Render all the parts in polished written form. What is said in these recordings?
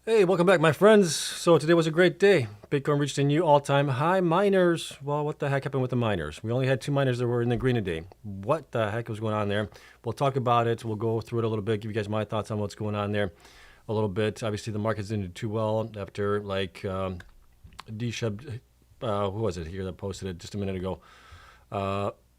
Hey, welcome back, my friends. So today was a great day. Bitcoin reached a new all-time high. Miners, well, what the heck happened with the miners? We only had 2 miners that were in the green today. What the heck was going on there? We'll talk about it. We'll go through it a little bit, give you guys my thoughts on what's going on there a little bit. Obviously, the markets didn't do too well after, like, D-Shep, who was it here that posted it just a minute ago?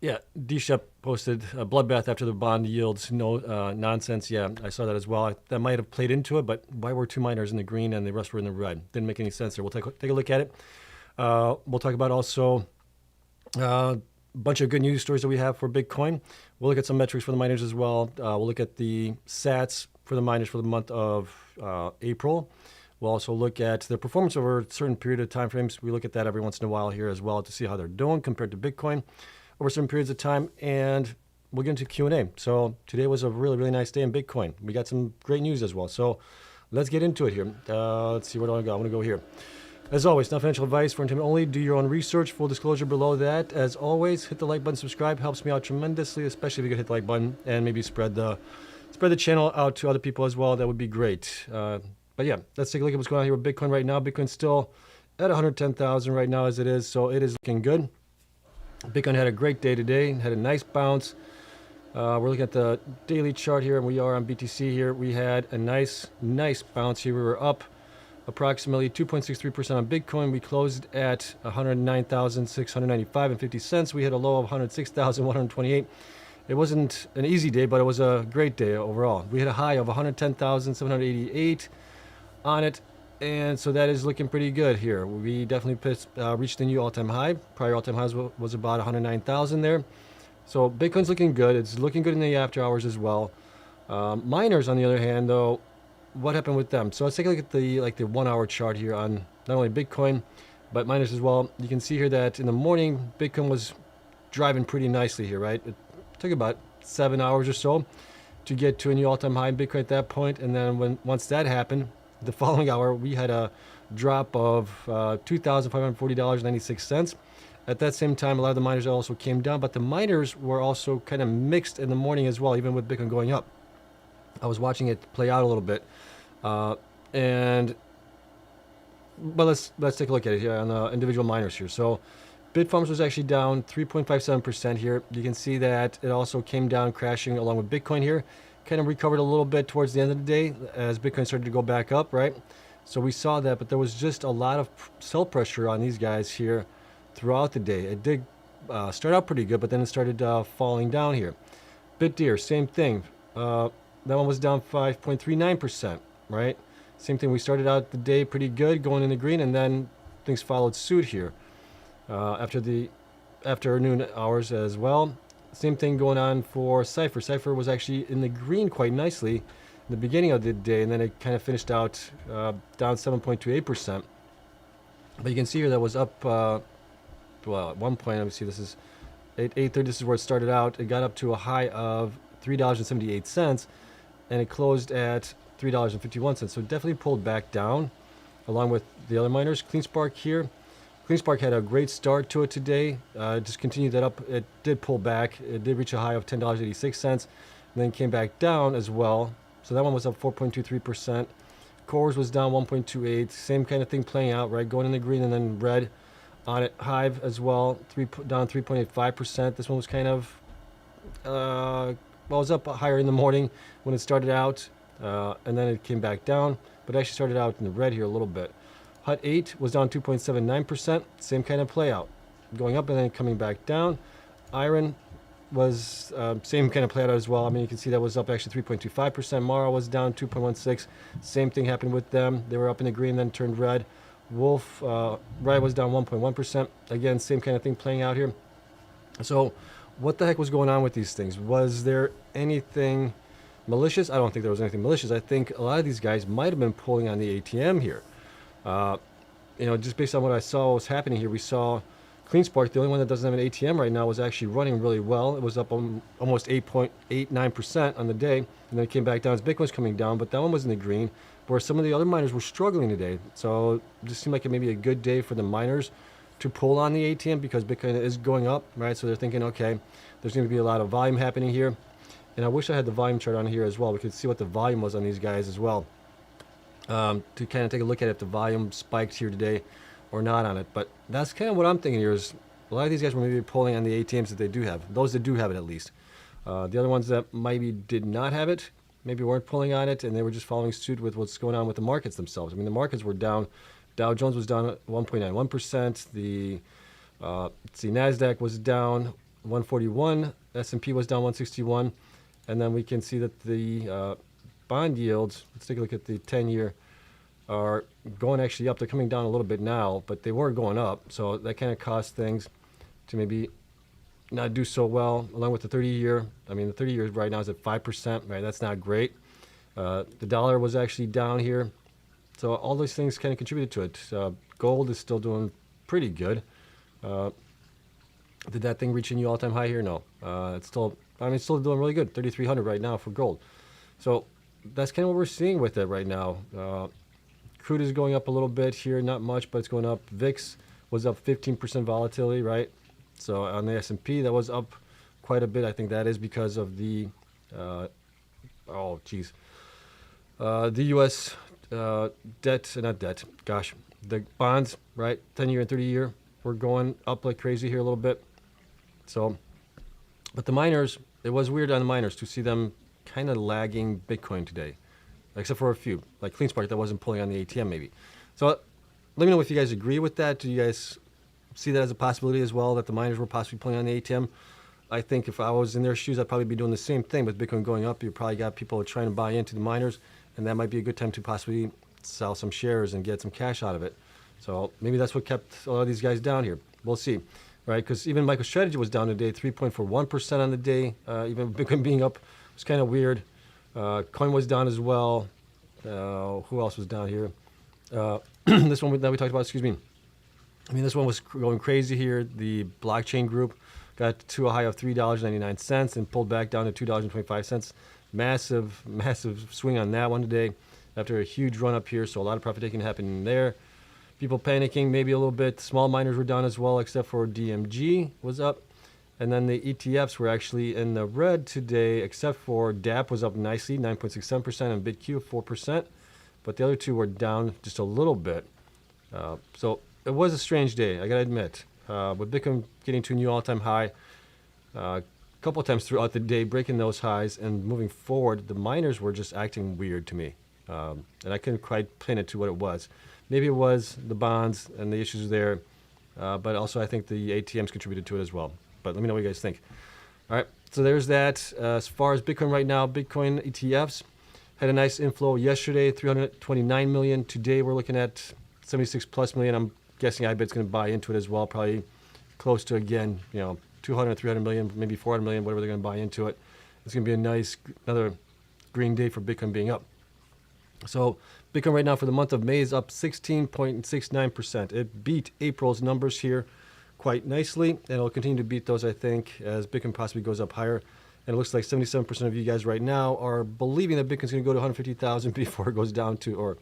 Yeah, D-Shep posted a bloodbath after the bond yields. No nonsense. Yeah, I saw that as well. That might have played into it, but why were 2 miners in the green and the rest were in the red? Didn't make any sense there. We'll take a look at it. We'll talk about also a bunch of good news stories that we have for Bitcoin. We'll look at some metrics for the miners as well. We'll look at the sats for the miners for the month of April. We'll also look at their performance over a certain period of time frames. We look at that every once in a while here as well to see how they're doing compared to Bitcoin over certain periods of time, and we'll get into Q&A. So today was a really, really nice day in Bitcoin. We got some great news as well. So let's get into it here. Let's see, where do I go? I'm going to go here. As always, not financial advice for entertainment only. Do your own research. Full disclosure below that. As always, hit the like button, subscribe. Helps me out tremendously, especially if you could hit the like button and maybe spread the channel out to other people as well. That would be great. But yeah, let's take a look at what's going on here with Bitcoin right now. Bitcoin's still at 110,000 right now as it is, so it is looking good. Bitcoin had a great day today, had a nice bounce. We're looking at the daily chart here, and we are on BTC here. We had a nice bounce here. We were up approximately 2.63% on Bitcoin. We closed at 109,695.50 cents. We hit a low of 106,128. It wasn't an easy day, but it was a great day overall. We hit a high of 110,788 on it. And so that is looking pretty good here. We definitely reached a new all-time high. Prior all-time highs was about 109,000 there. So Bitcoin's looking good. It's looking good in the after hours as well. Miners, on the other hand, though, what happened with them? So let's take a look at the 1 hour chart here on not only Bitcoin, but miners as well. You can see here that in the morning, Bitcoin was driving pretty nicely here, right? It took about 7 hours or so to get to a new all-time high in Bitcoin at that point. And then once that happened, the following hour, we had a drop of $2,540.96. At that same time, a lot of the miners also came down, but the miners were also kind of mixed in the morning as well, even with Bitcoin going up. I was watching it play out a little bit. But let's take a look at it here on the individual miners here. So Bitfarms was actually down 3.57% here. You can see that it also came down crashing along with Bitcoin here. Kind of recovered a little bit towards the end of the day as Bitcoin started to go back up, right? So we saw that, but there was just a lot of sell pressure on these guys here throughout the day. It did start out pretty good, but then it started falling down here. BitDeer, same thing. That one was down 5.39%, right? Same thing. We started out the day pretty good, going in the green, and then things followed suit here after the afternoon hours as well. Same thing going on for Cypher. Cypher was actually in the green quite nicely in the beginning of the day, and then it kind of finished out down 7.28%. But you can see here that was up, well, at one point, let me see, this is 8:30, this is where it started out. It got up to a high of $3.78, and it closed at $3.51. So it definitely pulled back down, along with the other miners. Cleanspark here. Cleanspark had a great start to it today. Just continued that up. It did pull back. It did reach a high of $10.86, and then came back down as well. So that one was up 4.23%. CORZ was down 1.28. Same kind of thing playing out, right? Going in the green and then red on it. Hive as well, down 3.85%. This one was kind of, well, it was up higher in the morning when it started out, and then it came back down, but it actually started out in the red here a little bit. Hut 8 was down 2.79%. Same kind of play out, going up and then coming back down. IREN was same kind of play out as well. I mean, you can see that was up actually 3.25%. Mara was down 2.16. Same thing happened with them. They were up in the green, then turned red. Wolf, Riot was down 1.1%. Again, same kind of thing playing out here. So what the heck was going on with these things? Was there anything malicious? I don't think there was anything malicious. I think a lot of these guys might have been pulling on the ATM here. Just based on what I saw was happening here, we saw Cleanspark, the only one that doesn't have an ATM right now, was actually running really well. It was up almost 8.89% on the day, and then it came back down as Bitcoin was coming down, but that one was in the green, where some of the other miners were struggling today. So it just seemed like it may be a good day for the miners to pull on the ATM because Bitcoin is going up, right? So they're thinking, okay, there's going to be a lot of volume happening here. And I wish I had the volume chart on here as well. We could see what the volume was on these guys as well. to kind of take a look at if the volume spiked here today or not on it. But that's kind of what I'm thinking here is a lot of these guys were maybe pulling on the ATMs that they do have, those that do have it at least. The other ones that maybe did not have it, maybe weren't pulling on it, and they were just following suit with what's going on with the markets themselves. I mean, the markets were down. Dow Jones was down 1.91%. The let's see, NASDAQ was down 141. S&P was down 161. And then we can see that the bond yields, let's take a look at the 10-year, are going actually up. They're coming down a little bit now, but they were going up. So that kind of caused things to maybe not do so well, along with the 30-year. I mean, the 30-year right now is at 5%, right? That's not great. The dollar was actually down here. So all those things kind of contributed to it. Gold is still doing pretty good. Did that thing reach a new all-time high here? No. It's still, I mean, it's still doing really good, 3,300 right now for gold. So that's kind of what we're seeing with it right now. Crude is going up a little bit here, not much, but it's going up. VIX was up 15% volatility, right? So on the S&P, that was up quite a bit. I think that is because of the, the U.S. The bonds, right? 10-year and 30-year, we're going up like crazy here a little bit. So, but the miners, it was weird on the miners to see them kind of lagging Bitcoin today, except for a few, like Cleanspark that wasn't pulling on the ATM maybe. So let me know if you guys agree with that. Do you guys see that as a possibility as well, that the miners were possibly pulling on the ATM? I think if I was in their shoes, I'd probably be doing the same thing. With Bitcoin going up, you probably got people trying to buy into the miners, and that might be a good time to possibly sell some shares and get some cash out of it. So maybe that's what kept a lot of these guys down here. We'll see, right? Because even MicroStrategy was down today, 3.41% on the day. Even Bitcoin being up was kind of weird. Coin was down as well. Who else was down here? This one that we talked about, excuse me. I mean, this one was going crazy here. The blockchain group got to a high of $3.99 and pulled back down to $2.25. Massive, massive swing on that one today after a huge run up here. So a lot of profit taking happening there. People panicking maybe a little bit. Small miners were down as well, except for DMG was up. And then the ETFs were actually in the red today, except for DAP was up nicely, 9.67%, and BitQ 4%. But the other two were down just a little bit. So it was a strange day, I gotta admit. With Bitcoin getting to a new all-time high, a couple of times throughout the day, breaking those highs and moving forward, the miners were just acting weird to me. And I couldn't quite pin it to what it was. Maybe it was the bonds and the issues there, but also I think the ATMs contributed to it as well. But let me know what you guys think. All right, so there's that. As far as Bitcoin right now, Bitcoin ETFs had a nice inflow yesterday, 329 million. Today we're looking at 76 plus million. I'm guessing IBIT's going to buy into it as well, probably close to, again, 200, 300 million, maybe 400 million, whatever they're going to buy into it. It's going to be a nice, another green day for Bitcoin being up. So Bitcoin right now for the month of May is up 16.69%. It beat April's numbers here quite nicely, and it'll continue to beat those, I think, as Bitcoin possibly goes up higher. And it looks like 77% of you guys right now are believing that Bitcoin's going to go to 150,000 before it goes down to, or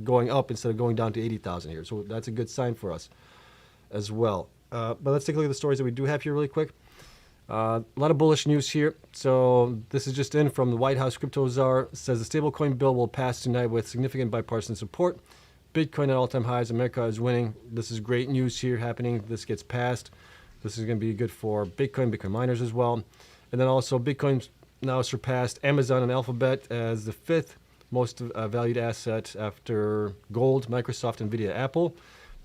going up instead of going down to 80,000 here. So that's a good sign for us as well. But let's take a look at the stories that we do have here really quick. A lot of bullish news here. So this is just in from the White House Crypto Czar. It says the stablecoin bill will pass tonight with significant bipartisan support. Bitcoin at all-time highs. America is winning. This is great news here happening. This gets passed. This is going to be good for Bitcoin miners as well. And then also Bitcoin now surpassed Amazon and Alphabet as the fifth most valued asset after gold, Microsoft, Nvidia, Apple.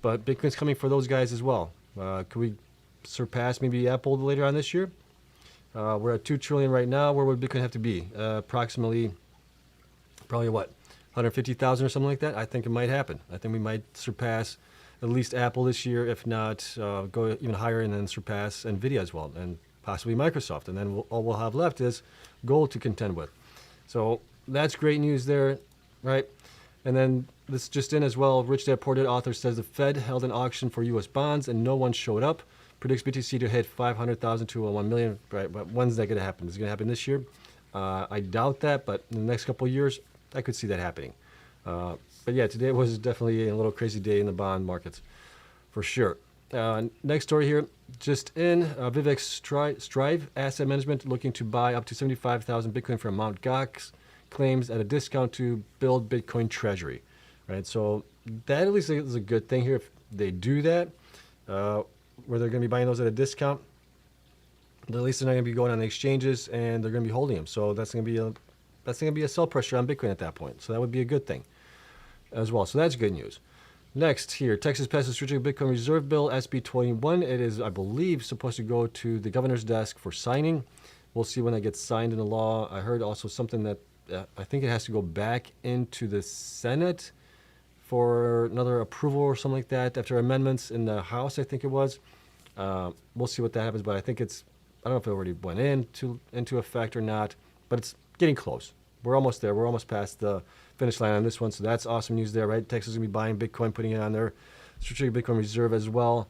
But Bitcoin's coming for those guys as well. Could we surpass maybe Apple later on this year? We're at 2 trillion right now. Where would Bitcoin have to be? Approximately, probably what, 150,000 or something like that? I think it might happen. I think we might surpass at least Apple this year, if not go even higher and then surpass Nvidia as well, and possibly Microsoft. And then all we'll have left is gold to contend with. So that's great news there, right? And then this just in as well, Rich Dad Poor Dad author says the Fed held an auction for U.S. bonds and no one showed up. Predicts BTC to hit 500,000 to 1 million. Right, but when's that going to happen? Is it going to happen this year? I doubt that, but in the next couple of years, I could see that happening. But yeah, today was definitely a little crazy day in the bond markets, for sure. Next story here, just in, Vivek Strive Asset Management looking to buy up to 75,000 Bitcoin from Mt. Gox, claims at a discount to build Bitcoin treasury. right? So that at least is a good thing here if they do that, where they're going to be buying those at a discount. At least they're not going to be going on the exchanges and they're going to be holding them. So that's going to be a sell pressure on Bitcoin at that point. So that would be a good thing as well. So that's good news. Next here, Texas passed a strategic Bitcoin reserve bill, SB 21. It is, I believe, supposed to go to the governor's desk for signing. We'll see when that gets signed into law. I heard also something that I think it has to go back into the Senate for another approval or something like that after amendments in the House, I think it was. We'll see what that happens, but I think I don't know if it already went into effect or not, but it's getting close. We're almost there. We're almost past the finish line on this one, so that's awesome news there, right? Texas is going to be buying Bitcoin, putting it on their strategic Bitcoin reserve as well.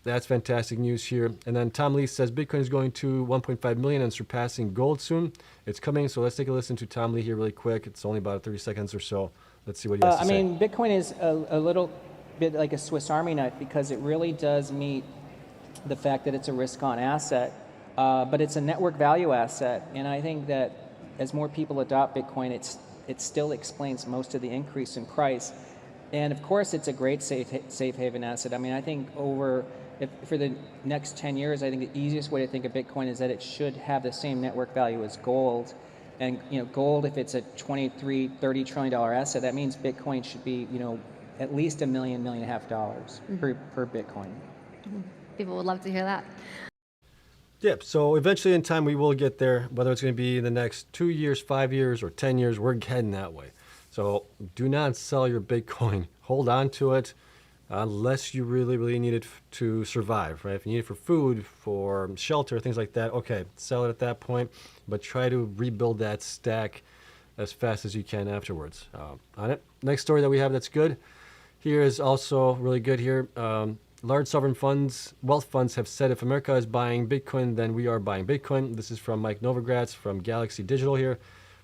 That's fantastic news here. And then Tom Lee says Bitcoin is going to 1.5 million and surpassing gold soon. It's coming, so let's take a listen to Tom Lee here really quick. It's only about 30 seconds or so. Let's see what he has to say. I mean, Bitcoin is a little bit like a Swiss Army knife because it really does meet the fact that it's a risk-on asset, but it's a network value asset. And I think that as more people adopt Bitcoin, it still explains most of the increase in price. And of course, it's a great safe haven asset. I mean, I think for the next 10 years, I think the easiest way to think of Bitcoin is that it should have the same network value as gold. And gold, if it's a $23-30 trillion asset, that means Bitcoin should be at least $1.5 million per Bitcoin. People would love to hear that. Yep. So eventually in time we will get there, whether it's going to be in the next 2 years, 5 years, or 10 years, we're heading that way. So do not sell your Bitcoin. Hold on to it unless you really, really need it to survive, right? If you need it for food, for shelter, things like that, okay, sell it at that point, but try to rebuild that stack as fast as you can afterwards. On it. Next story that we have that's good here is also really good here. Large sovereign funds, wealth funds have said if America is buying Bitcoin, then we are buying Bitcoin. This is from Mike Novogratz from Galaxy Digital here.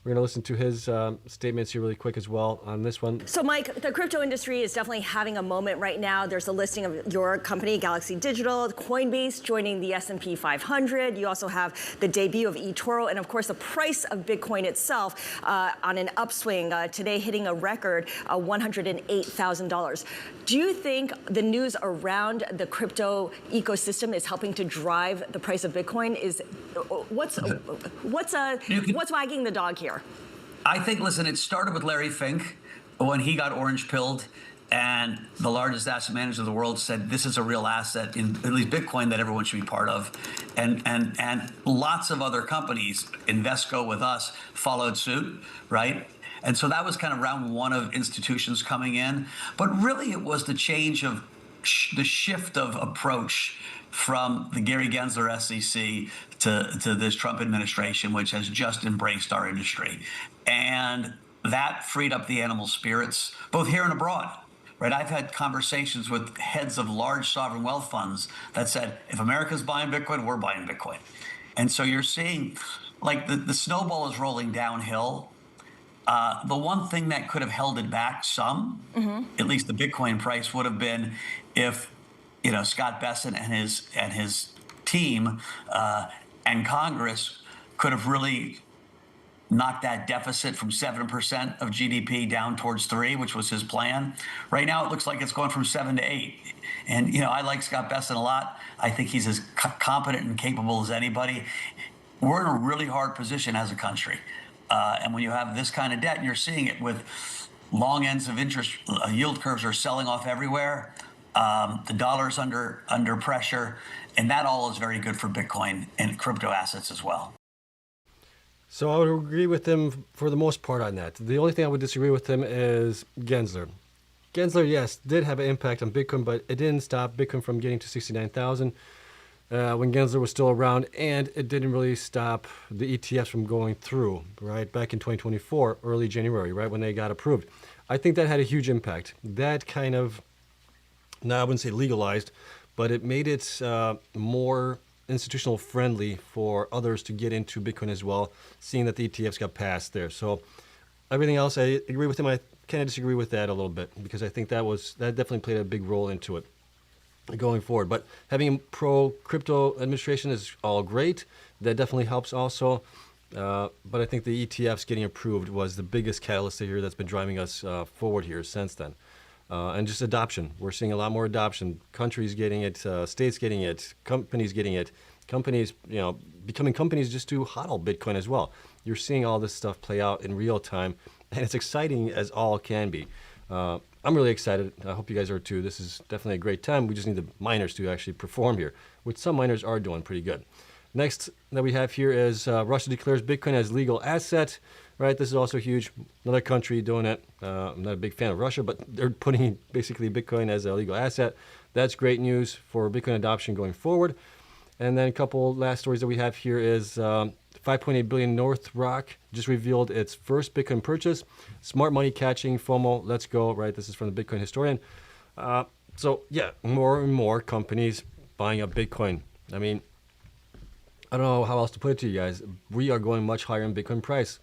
We're going to listen to his statements here really quick as well on this one. So, Mike, the crypto industry is definitely having a moment right now. There's a listing of your company, Galaxy Digital, Coinbase joining the S&P 500. You also have the debut of eToro, and of course, the price of Bitcoin itself on an upswing today, hitting a record $108,000. Do you think the news around the crypto ecosystem is helping to drive the price of Bitcoin? What's wagging the dog here? I think, listen, it started with Larry Fink when he got orange pilled and the largest asset manager of the world said this is a real asset, in at least Bitcoin, that everyone should be part of. And lots of other companies, Invesco with us, followed suit, right? And so that was kind of round one of institutions coming in. But really it was the change of the shift of approach from the Gary Gensler SEC to this Trump administration, which has just embraced our industry. And that freed up the animal spirits, both here and abroad, right? I've had conversations with heads of large sovereign wealth funds that said, if America's buying Bitcoin, we're buying Bitcoin. And so you're seeing like the snowball is rolling downhill. The one thing that could have held it back some, at least the Bitcoin price, would have been if Scott Bessent and his team and Congress could have really knocked that deficit from 7% of GDP down towards 3%, which was his plan. Right now, it looks like it's going from 7 to 8. And I like Scott Bessent a lot. I think he's as competent and capable as anybody. We're in a really hard position as a country. And when you have this kind of debt, and you're seeing it with long ends of interest, yield curves are selling off everywhere. The dollar's under pressure, and that all is very good for Bitcoin and crypto assets as well. So I would agree with him for the most part on that. The only thing I would disagree with him is Gensler. Gensler, yes, did have an impact on Bitcoin, but it didn't stop Bitcoin from getting to 69,000 when Gensler was still around, and it didn't really stop the ETFs from going through, right, back in 2024, early January, right, when they got approved. I think that had a huge impact. That kind of, now I wouldn't say legalized, but it made it more institutional friendly for others to get into Bitcoin as well, seeing that the ETFs got passed there. So everything else, I agree with him. I kind of disagree with that a little bit because I think that definitely played a big role into it going forward. But having a pro crypto administration is all great. That definitely helps also. but I think the ETFs getting approved was the biggest catalyst here that's been driving us forward here since then. And just adoption. We're seeing a lot more adoption. Countries getting it, states getting it, companies getting it, companies, becoming companies just to hodl Bitcoin as well. You're seeing all this stuff play out in real time, and it's exciting as all can be. I'm really excited. I hope you guys are too. This is definitely a great time. We just need the miners to actually perform here, which some miners are doing pretty good. Next that we have here is Russia declares Bitcoin as legal asset. Right, this is also huge. Another country doing it. I'm not a big fan of Russia, but they're putting basically Bitcoin as a legal asset. That's great news for Bitcoin adoption going forward. And then a couple last stories that we have here is 5.8 billion North Rock just revealed its first Bitcoin purchase. Smart money catching FOMO. Let's go. Right, this is from the Bitcoin historian. So yeah, more and more companies buying up Bitcoin. I mean, I don't know how else to put it to you guys. We are going much higher in Bitcoin price.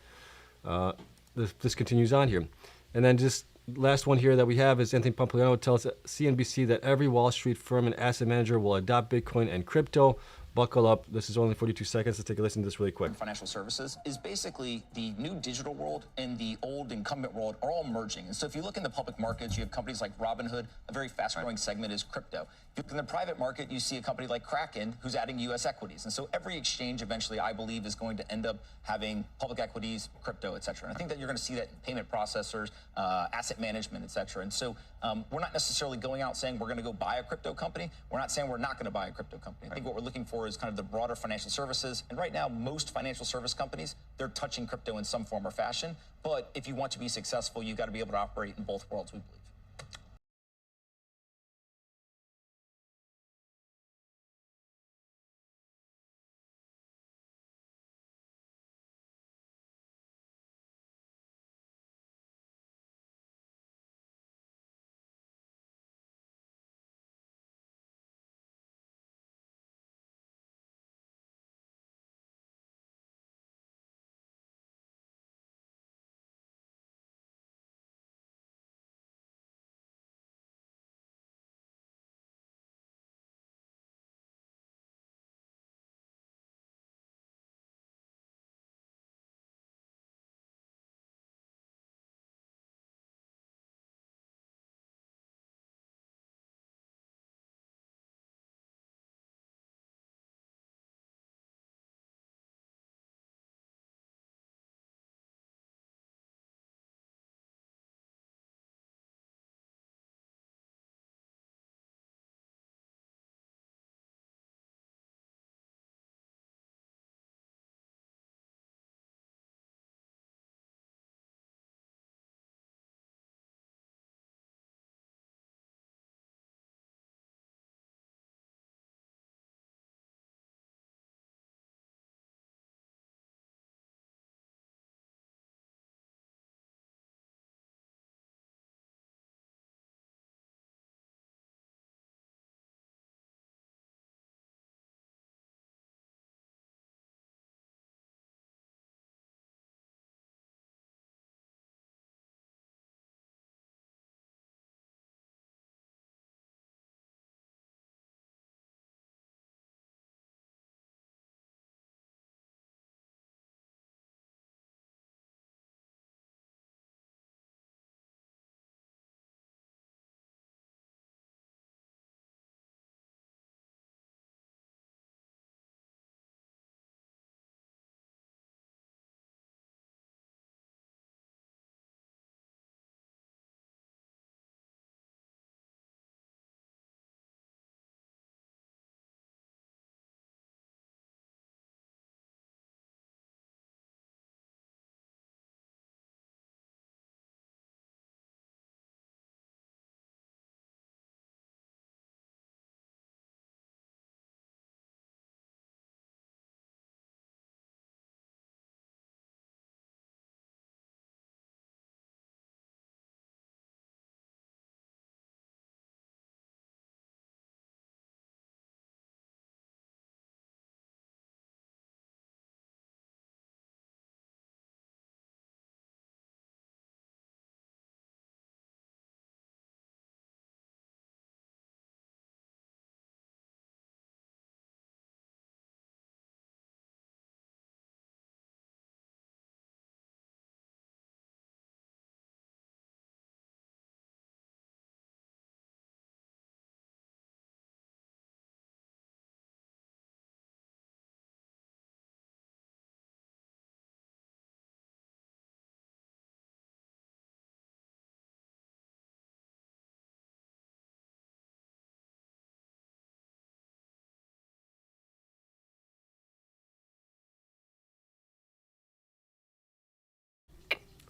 This continues on here. And then just last one here that we have is Anthony Pompliano tells CNBC that every Wall Street firm and asset manager will adopt Bitcoin and crypto. Buckle up. This is only 42 seconds. Let's take a listen to this really quick. Financial services is basically the new digital world and the old incumbent world are all merging. And so if you look in the public markets, you have companies like Robinhood, a very fast growing segment is crypto. If you look in the private market, you see a company like Kraken who's adding US equities. And so every exchange eventually, I believe, is going to end up having public equities, crypto, et cetera. And I think that you're going to see that in payment processors, asset management, et cetera. And so we're not necessarily going out saying we're going to go buy a crypto company. We're not saying we're not going to buy a crypto company. I think what we're looking for is kind of the broader financial services. And right now, most financial service companies, they're touching crypto in some form or fashion. But if you want to be successful, you've got to be able to operate in both worlds, we believe.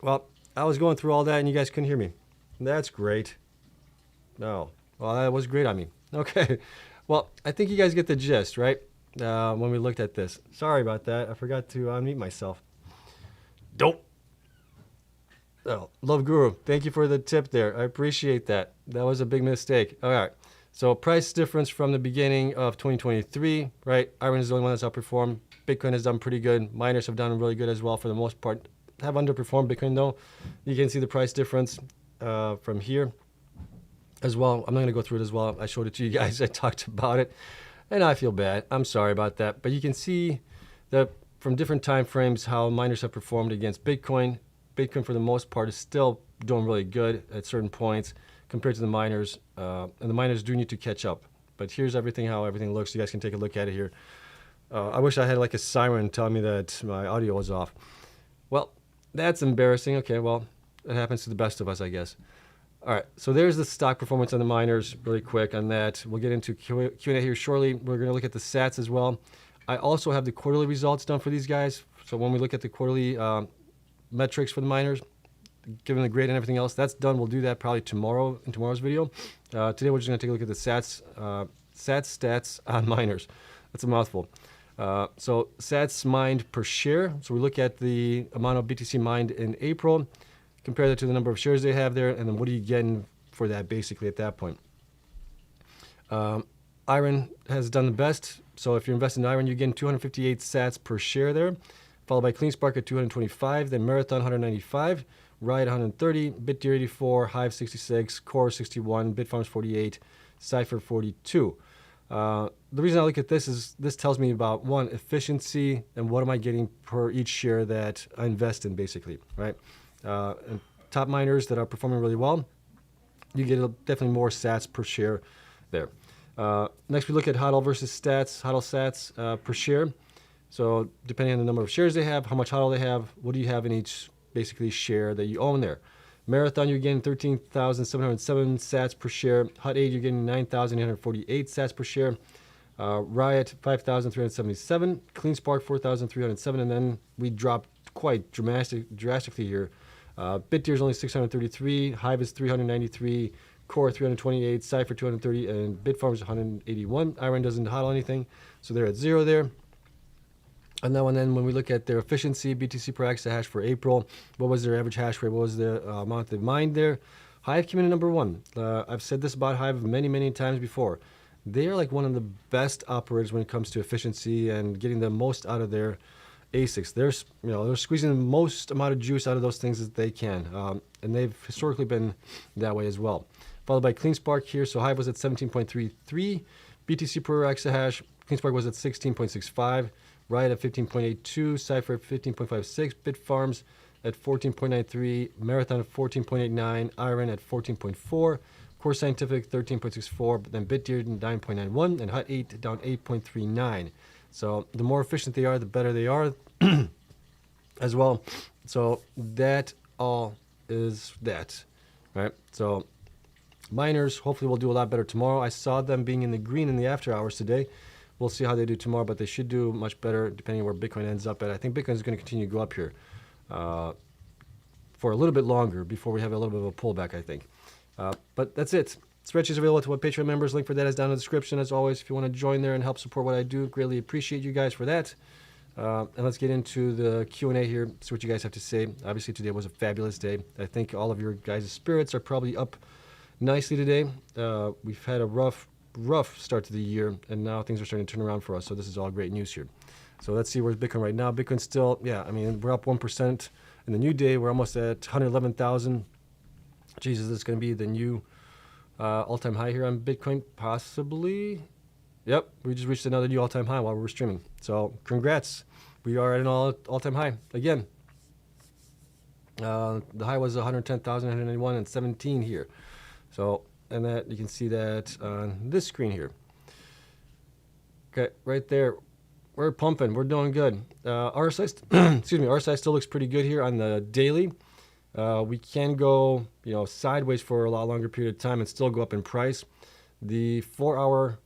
Well, I was going through all that and you guys couldn't hear me. That's great. No. Well, that was great on me. Okay. Well, I think you guys get the gist, right? When we looked at this. Sorry about that. I forgot to unmute myself. Dope. Oh, Love Guru, thank you for the tip there. I appreciate that. That was a big mistake. All right. So price difference from the beginning of 2023, right? IREN is the only one that's outperformed. Bitcoin has done pretty good. Miners have done really good as well for the most part. Have underperformed Bitcoin though. You can see the price difference from here as well. I'm not going to go through it as well. I showed it to you guys. I talked about it and I feel bad. I'm sorry about that. But you can see that from different time frames how miners have performed against Bitcoin. Bitcoin for the most part is still doing really good at certain points compared to the miners. And the miners do need to catch up. But here's everything, how everything looks. You guys can take a look at it here. I wish I had like a siren telling me that my audio was off. Well, that's embarrassing. Okay, well, it happens to the best of us, I guess. All right, so there's the stock performance on the miners really quick on that. We'll get into Q&A here shortly. We're going to look at the sats as well. I also have the quarterly results done for these guys. So when we look at the quarterly metrics for the miners, given the grade and everything else, that's done. We'll do that probably tomorrow in tomorrow's video. Today we're just going to take a look at the stats on miners. That's a mouthful. So sats mined per share. So we look at the amount of BTC mined in April, compare that to the number of shares they have there, and then what are you getting for that basically at that point. IREN has done the best. So if you're investing in IREN, you're getting 258 sats per share there, followed by Cleanspark at 225, then Marathon 195, Riot 130, BitTier 84, Hive 66, CORZ 61, Bitfarms 48, Cypher 42. The reason I look at this is this tells me about, one, efficiency and what am I getting per each share that I invest in, basically, right? And top miners that are performing really well, you get definitely more sats per share there. Next, we look at HODL versus stats, HODL sats per share. So depending on the number of shares they have, how much HODL they have, what do you have in each basically share that you own there. Marathon, you're getting 13,707 sats per share. Hut 8, you're getting 9,848 sats per share. Riot, 5,377. Cleanspark, 4,307. And then we dropped quite drastically here. BitTier is only 633. Hive is 393. Core 328. Cypher 230. And Bitfarms 181. IREN doesn't hodl anything. So they're at 0 there. And then when we look at their efficiency, BTC per exahash for April, what was their average hash rate? What was the amount they mined there? Hive came in at number 1. I've said this about Hive many, many times before. They are like one of the best operators when it comes to efficiency and getting the most out of their ASICs. They're squeezing the most amount of juice out of those things that they can. And they've historically been that way as well. Followed by Cleanspark here. So Hive was at 17.33 BTC per exahash. Cleanspark was at 16.65. Riot at 15.82, Cypher at 15.56, Bitfarms at 14.93, Marathon at 14.89, IREN at 14.4, Core Scientific 13.64, but then BitTier 9.91, and Hut 8 down 8.39. So the more efficient they are, the better they are as well. So that all is that, right? So miners, hopefully will do a lot better tomorrow. I saw them being in the green in the after hours today. We'll see how they do tomorrow, but they should do much better depending on where Bitcoin ends up at. I think Bitcoin is going to continue to go up here for a little bit longer before we have a little bit of a pullback, I think. But that's it. Spreadsheets available to my Patreon members. Link for that is down in the description. As always, if you want to join there and help support what I do, greatly appreciate you guys for that. And let's get into the Q&A here, see what you guys have to say. Obviously, today was a fabulous day. I think all of your guys' spirits are probably up nicely today. We've had a rough start to the year, and now things are starting to turn around for us. So this is all great news here. So let's see where's Bitcoin right now. Bitcoin's still, we're up 1% in the new day. We're almost at 111,000. Jesus, this is going to be the new all-time high here on Bitcoin, possibly. Yep, we just reached another new all-time high while we were streaming. So congrats. We are at an all-time high again. The high was 110,991 and 17 here. So, and that you can see that on this screen here. Okay, right there. We're pumping. We're doing good. RSI, excuse me, RSI still looks pretty good here on the daily. We can go, sideways for a lot longer period of time and still go up in price. The 4 hour,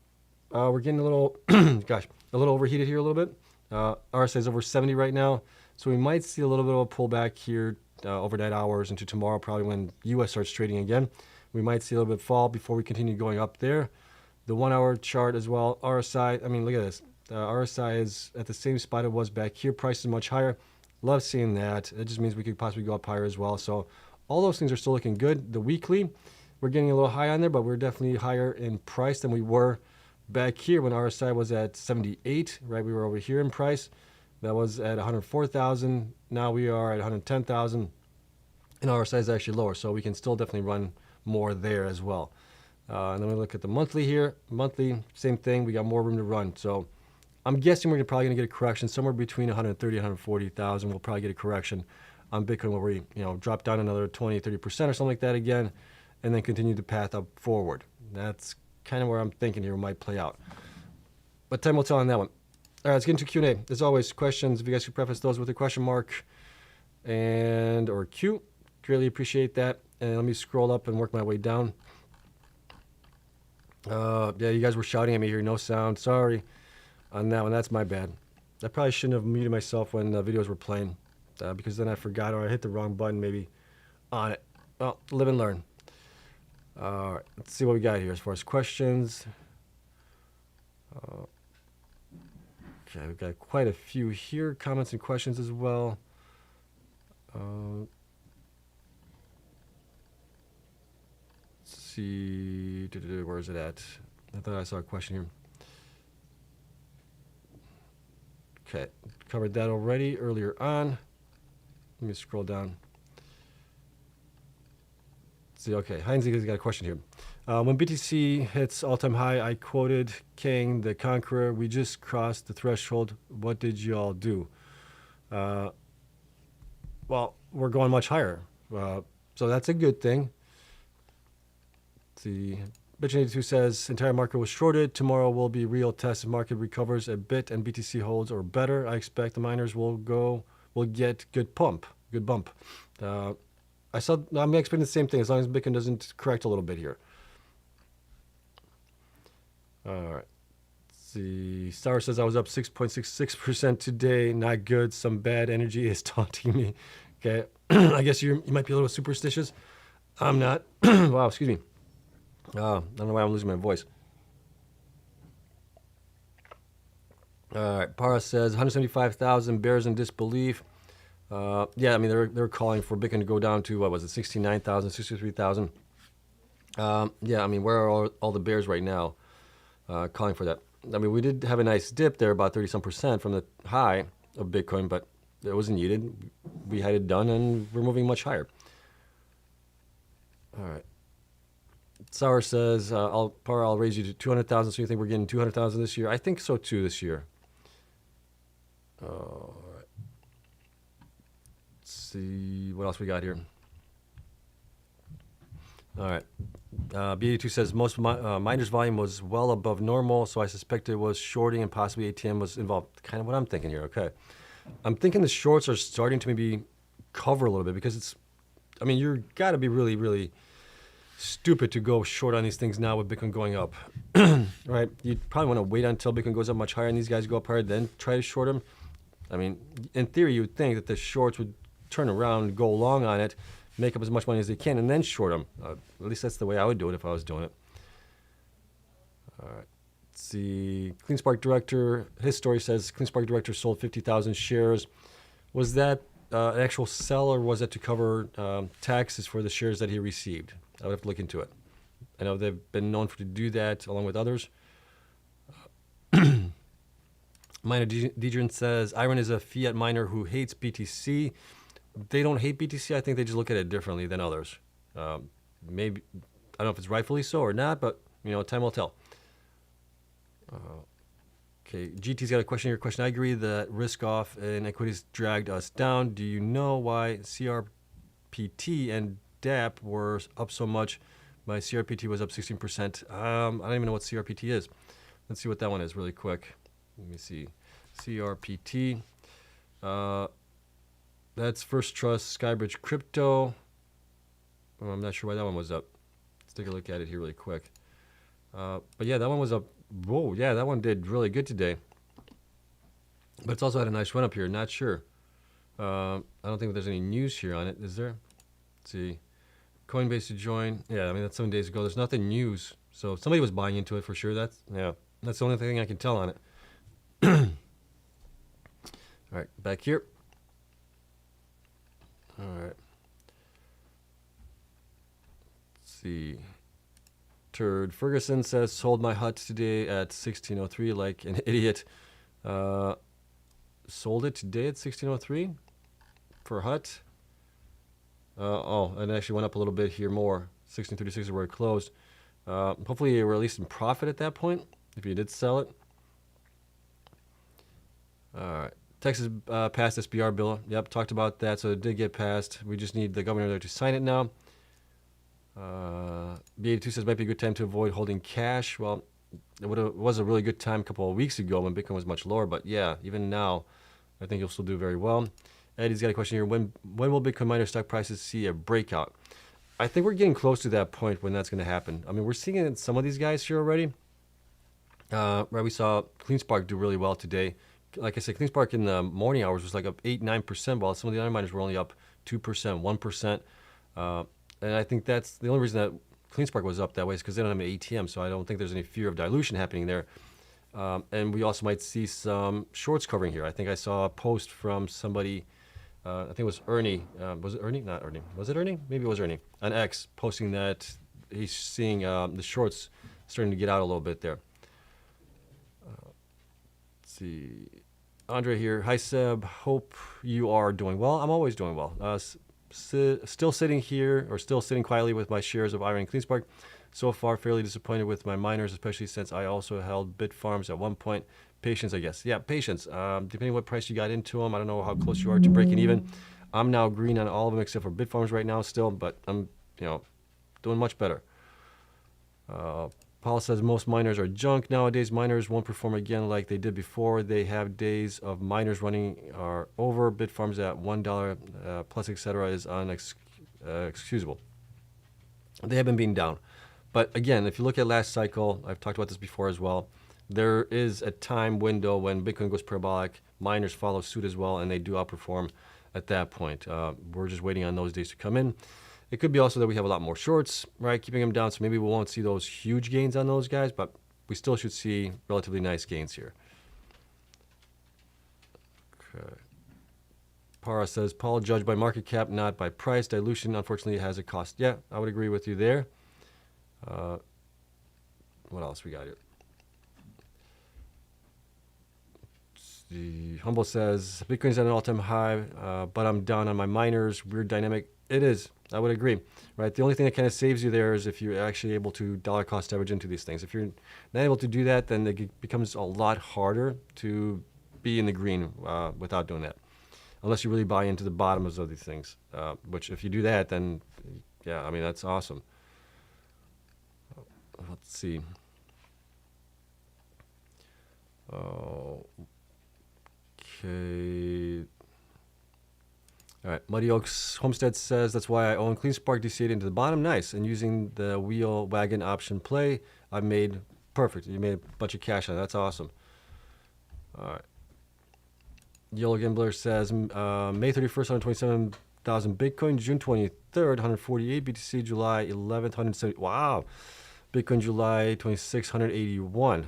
we're getting a little, a little overheated here a little bit. RSI is over 70 right now, so we might see a little bit of a pullback here overnight hours into tomorrow, probably when US starts trading again. We might see a little bit fall before we continue going up there. The 1 hour chart as well, RSI, I mean, look at this. RSI is at the same spot it was back here. Price is much higher. Love seeing that. It just means we could possibly go up higher as well. So all those things are still looking good. The weekly, we're getting a little high on there, but we're definitely higher in price than we were back here when RSI was at 78, right? We were over here in price. That was at 104,000. Now we are at 110,000. And RSI is actually lower, so we can still definitely run more there as well. And then we look at the monthly here. Monthly, same thing. We got more room to run. So I'm guessing we're probably going to get a correction somewhere between 130 and 140,000. We'll probably get a correction on Bitcoin where we, drop down another 20, 30% or something like that again, and then continue the path up forward. That's kind of where I'm thinking here might play out. But time will tell on that one. All right, let's get into Q&A. As always, questions, if you guys could preface those with a question mark and or Q, greatly appreciate that. And let me scroll up and work my way down. Yeah, you guys were shouting at me here. No sound. Sorry on that one. That's my bad. I probably shouldn't have muted myself when videos were playing because then I forgot or I hit the wrong button maybe on it. Well, live and learn. All right, let's see what we got here as far as questions. Okay, we've got quite a few here. Comments and questions as well. Let's see. Where is it at? I thought I saw a question here. Okay, covered that already earlier on. Let me scroll down. Let's see, okay, Heinz has got a question here. When BTC hits all-time high, I quoted King, the Conqueror. We just crossed the threshold. What did you all do? Well, we're going much higher. So that's a good thing. Let's see. Bitch82 says, entire market was shorted. Tomorrow will be real test. If market recovers a bit and BTC holds or better, I expect the miners will get good bump. I'm expecting the same thing as long as Bitcoin doesn't correct a little bit here. All right. Let's see. Star says I was up 6.66% today. Not good. Some bad energy is taunting me. Okay. I guess you might be a little superstitious. I'm not. Wow, excuse me. I don't know why I'm losing my voice. All right. Para says 175,000 bears in disbelief. Yeah, I mean, they're calling for Bitcoin to go down to, what was it, 69,000, 63,000. Yeah, I mean, where are all the bears right now calling for that? I mean, we did have a nice dip there, about 30-some% from the high of Bitcoin, but it wasn't needed. We had it done, and we're moving much higher. All right. Sauer says, I'll raise you to 200,000, so you think we're getting 200,000 this year? I think so, too, this year. All right. Let's see what else we got here. All right. BA2 says most miners volume was well above normal, so I suspect it was shorting and possibly ATM was involved. Kind of what I'm thinking here. Okay. I'm thinking the shorts are starting to maybe cover a little bit because you're got to be really, really stupid to go short on these things now with Bitcoin going up. Right? You probably want to wait until Bitcoin goes up much higher and these guys go up higher, then try to short them. I mean, in theory, you would think that the shorts would turn around, go long on it, make up as much money as they can, and then short them. At least that's the way I would do it if I was doing it. All right. Let's see. Cleanspark Director, his story says Cleanspark Director sold 50,000 shares. Was that an actual sell or was that to cover taxes for the shares that he received? I would have to look into it. I know they've been known to do that along with others. Miner Dejan says, IREN is a fiat miner who hates BTC. They don't hate BTC. I think they just look at it differently than others. Maybe, I don't know if it's rightfully so or not, but, time will tell. Okay, GT's got a question here. I agree that risk off and equities dragged us down. Do you know why CRPT and DAP were up so much? My CRPT was up 16%. I don't even know what CRPT is. Let's see what that one is really quick. Let me see. CRPT. That's First Trust Skybridge Crypto. I'm not sure why that one was up. Let's take a look at it here really quick. But yeah, that one was up. Whoa, yeah, that one did really good today. But it's also had a nice run up here. Not sure I don't think there's any news here on it, is there? Let's see. Coinbase to join. Yeah, I mean, that's 7 days ago. There's nothing news. So somebody was buying into it for sure. That's the only thing I can tell on it. All right, back here. All right. Let's see. Turd Ferguson says, sold my hut today at 1603 like an idiot. Sold it today at 1603 for hut. Oh, and it actually went up a little bit here more. 1636 is where it closed. Hopefully you were at least in profit at that point if you did sell it. All right. Texas passed SBR bill. Yep, talked about that. So it did get passed. We just need the governor there to sign it now. B82 says might be a good time to avoid holding cash. Well, it was a really good time a couple of weeks ago when Bitcoin was much lower. But yeah, even now, I think you'll still do very well. Eddie's got a question here. When will Bitcoin miner stock prices see a breakout? I think we're getting close to that point when that's going to happen. I mean, we're seeing it in some of these guys here already. Right, we saw Cleanspark do really well today. Like I said, Cleanspark in the morning hours was like up 8-9%, while some of the other miners were only up 2%, 1%. And I think that's the only reason that Cleanspark was up that way is because they don't have an ATM, so I don't think there's any fear of dilution happening there. And we also might see some shorts covering here. I think I saw a post from somebody, I think it was Ernie. Was it Ernie? Not Ernie. Was it Ernie? Maybe it was Ernie. On X, posting that he's seeing the shorts starting to get out a little bit there. Let's see. Andre here. Hi, Seb. Hope you are doing well. I'm always doing well. Still sitting here, or still sitting quietly with my shares of IREN and Cleanspark. So far, fairly disappointed with my miners, especially since I also held Bitfarms at one point. Patience, I guess. Yeah, patience. Depending what price you got into them, I don't know how close you are to breaking even. I'm now green on all of them except for Bitfarms right now still, but I'm, doing much better. Paul says most miners are junk nowadays. Miners won't perform again like they did before. They have days of miners running are over. Bitfarms at $1 plus, etc. is unexcusable. They have been beaten down. But again, if you look at last cycle, I've talked about this before as well, there is a time window when Bitcoin goes parabolic, miners follow suit as well, and they do outperform at that point. We're just waiting on those days to come in. It could be also that we have a lot more shorts, right, keeping them down, so maybe we won't see those huge gains on those guys, but we still should see relatively nice gains here. Okay. Para says, Paul, judged by market cap, not by price. Dilution, unfortunately, has a cost. Yeah, I would agree with you there. What else we got here? The Humble says, Bitcoin's at an all-time high, but I'm down on my miners. Weird dynamic. It is. I would agree. Right. The only thing that kind of saves you there is if you're actually able to dollar cost average into these things. If you're not able to do that, then it becomes a lot harder to be in the green without doing that. Unless you really buy into the bottoms of these things, which if you do that, then yeah, I mean, that's awesome. Let's see. Okay. All right. Muddy Oaks Homestead says, that's why I own Cleanspark DCA into the bottom. Nice. And using the wheel wagon option play, I've made perfect. You made a bunch of cash on it. That's awesome. All right. Yellow Gambler says, May 31st, 127,000 Bitcoin. June 23rd, 148 BTC. July 11th, 170. Wow. Bitcoin July 26th, 181.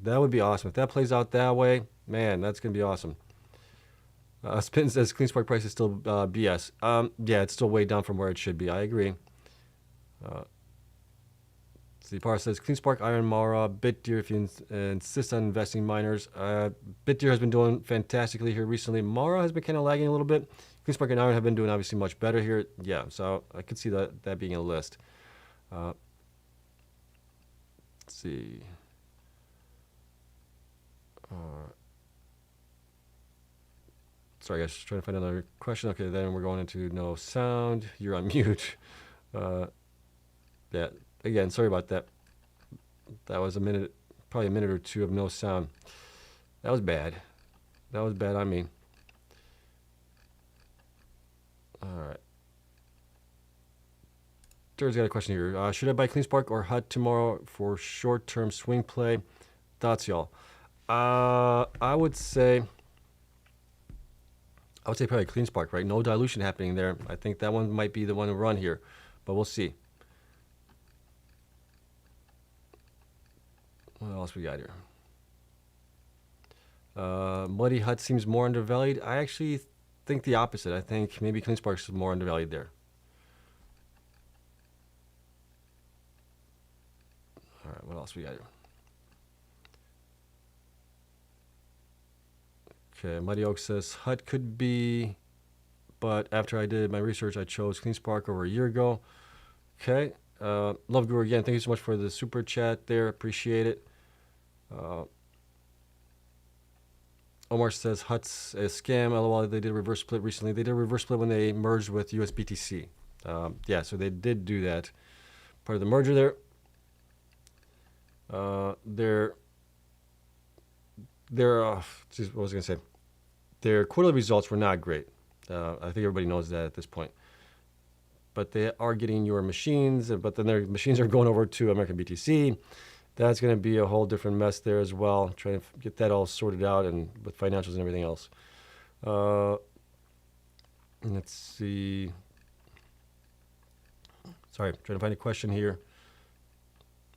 That would be awesome. If that plays out that way, man, that's going to be awesome. Spin says Cleanspark price is still BS. Yeah, it's still way down from where it should be. I agree. Par says Cleanspark, IREN, Mara, BitDeer if you insist on investing in miners. BitDeer has been doing fantastically here recently. Mara has been kind of lagging a little bit. Cleanspark and IREN have been doing obviously much better here. Yeah, so I could see that being a list. Let's see. Sorry, guys, trying to find another question. Okay, then we're going into no sound. You're on mute. Yeah, again, sorry about that. That was probably a minute or two of no sound. That was bad. That was bad on me. All right. Jared's got a question here. Should I buy Cleanspark or HUD tomorrow for short-term swing play? Thoughts, y'all? I would say I would say probably Cleanspark, right? No dilution happening there. I think that one might be the one to run here, but we'll see. What else we got here? Muddy Hut seems more undervalued. I actually think the opposite. I think maybe Cleanspark is more undervalued there. All right, what else we got here? Okay, Muddy Oak says Hut could be, but after I did my research, I chose Cleanspark over a year ago. Okay, Love Guru again. Thank you so much for the super chat there. Appreciate it. Omar says Hut's a scam. LOL. They did a reverse split recently. They did a reverse split when they merged with USBTC. Yeah, so they did do that. Part of the merger there. What was I going to say? Their quarterly results were not great. I think everybody knows that at this point. But they are getting your machines, but then their machines are going over to American BTC. That's going to be a whole different mess there as well. Trying to get that all sorted out and with financials and everything else. Let's see. Sorry, trying to find a question here.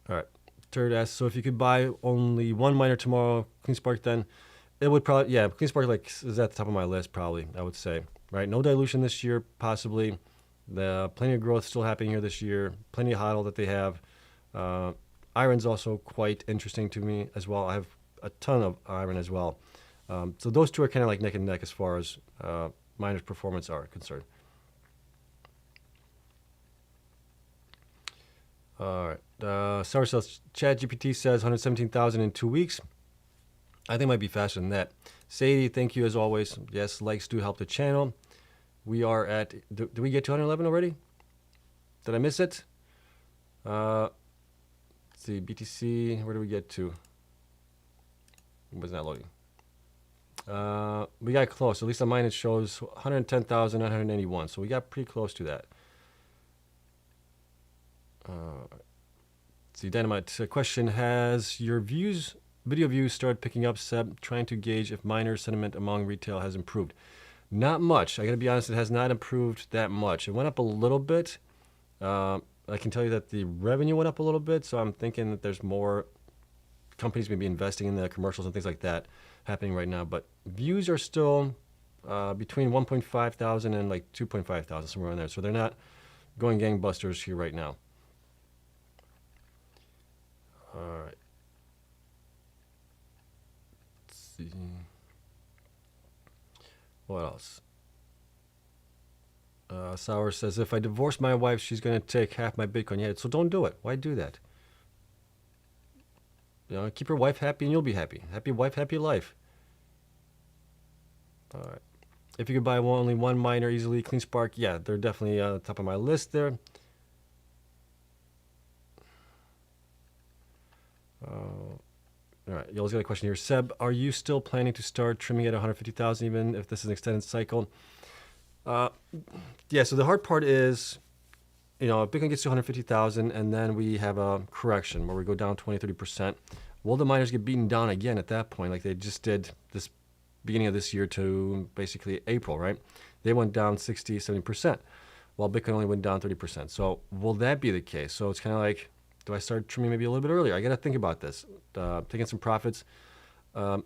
All right. Third asks, so if you could buy only one miner tomorrow, Cleanspark, then it would probably, yeah, Cleanspark is at the top of my list probably, I would say. Right? No dilution this year, possibly. Plenty of growth still happening here this year. Plenty of hodl that they have. IREN's also quite interesting to me as well. I have a ton of IREN as well. So those two are kind of like neck and neck as far as miners' performance are concerned. All right. Sour Cells ChatGPT says 117,000 in 2 weeks. I think it might be faster than that. Sadie, thank you as always. Yes, likes do help the channel. We are at, did we get to 111 already? Did I miss it? Let's see, BTC, where do we get to? It was not loading. We got close. At least on mine it shows 110,981. So we got pretty close to that. Let's see, Dynamite question, has your video views started picking up, Seb, trying to gauge if miner sentiment among retail has improved? Not much. I got to be honest, it has not improved that much. It went up a little bit. I can tell you that the revenue went up a little bit, so I'm thinking that there's more companies maybe investing in the commercials and things like that happening right now. But views are still between 1.5 thousand and like 2.5 thousand, somewhere in there. So they're not going gangbusters here right now. All right. Let's see. What else? Sour says, if I divorce my wife, she's going to take half my Bitcoin. Yeah, so don't do it. Why do that? You know, keep your wife happy and you'll be happy. Happy wife, happy life. All right. If you could buy only one miner easily, Cleanspark, yeah, they're definitely on the top of my list there. All right, Yo's got a question here. Seb, are you still planning to start trimming at 150,000 even if this is an extended cycle? Yeah, so the hard part is, you know, if Bitcoin gets to 150,000 and then we have a correction where we go down 20, 30%, will the miners get beaten down again at that point like they just did this beginning of this year to basically April, right? They went down 60, 70%, while Bitcoin only went down 30%. So will that be the case? So it's kind of like, do I start trimming maybe a little bit earlier? I got to think about this. Taking some profits,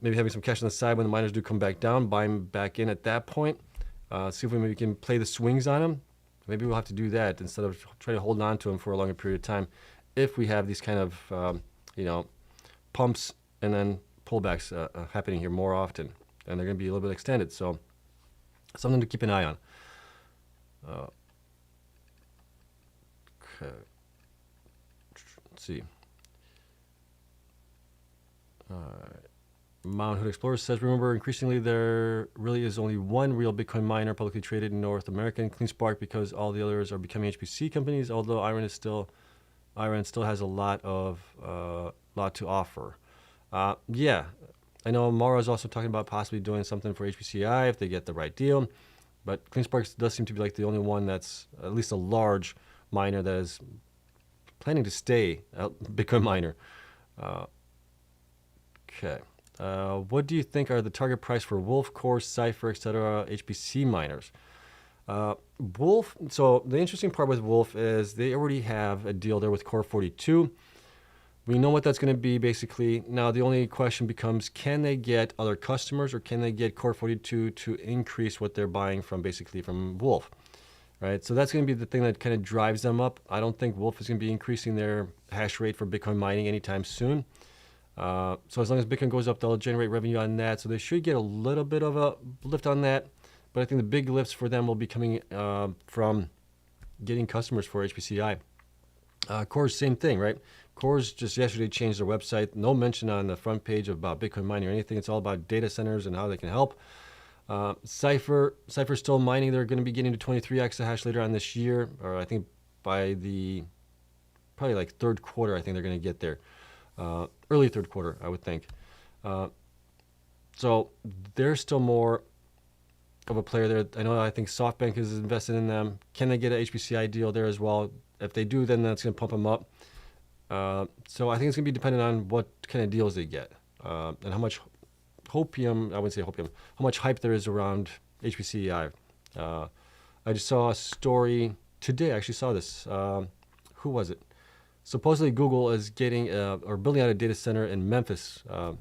maybe having some cash on the side when the miners do come back down, buying back in at that point. See if we maybe can play the swings on them. Maybe we'll have to do that instead of trying to hold on to them for a longer period of time. If we have these kind of, you know, pumps and then pullbacks happening here more often, and they're going to be a little bit extended. So something to keep an eye on. Okay. Let's see. Mount Hood Explorer says, remember, increasingly there really is only one real Bitcoin miner publicly traded in North America, Cleanspark, because all the others are becoming HPC companies, although IREN still has a lot to offer. Yeah, I know Mara is also talking about possibly doing something for HPCI if they get the right deal, but Cleanspark does seem to be like the only one that's at least a large miner that is planning to stay a Bitcoin miner. Okay. What do you think are the target price for Wolf, CORZ, Cypher, etc. HPC miners? Wolf. So the interesting part with Wolf is they already have a deal there with Core 42. We know what that's going to be basically. Now the only question becomes, can they get other customers or can they get Core 42 to increase what they're buying from basically from Wolf, right? So that's going to be the thing that kind of drives them up. I don't think Wolf is going to be increasing their hash rate for Bitcoin mining anytime soon. So as long as Bitcoin goes up, they'll generate revenue on that. So they should get a little bit of a lift on that. But I think the big lifts for them will be coming from getting customers for HPCI. CORZ, same thing, right? CORZ just yesterday changed their website. No mention on the front page about Bitcoin mining or anything. It's all about data centers and how they can help. Cypher's still mining. They're going to be getting to 23 exahash later on this year, or I think by the probably like third quarter. I think they're going to get there. Early third quarter, I would think. So they're still more of a player there. I think SoftBank is invested in them. Can they get an HPCI deal there as well? If they do, then that's going to pump them up. So I think it's going to be dependent on what kind of deals they get and how much how much hype there is around HPCI. I just saw a story today. I actually saw this. Who was it? Supposedly Google is getting or building out a data center in Memphis. I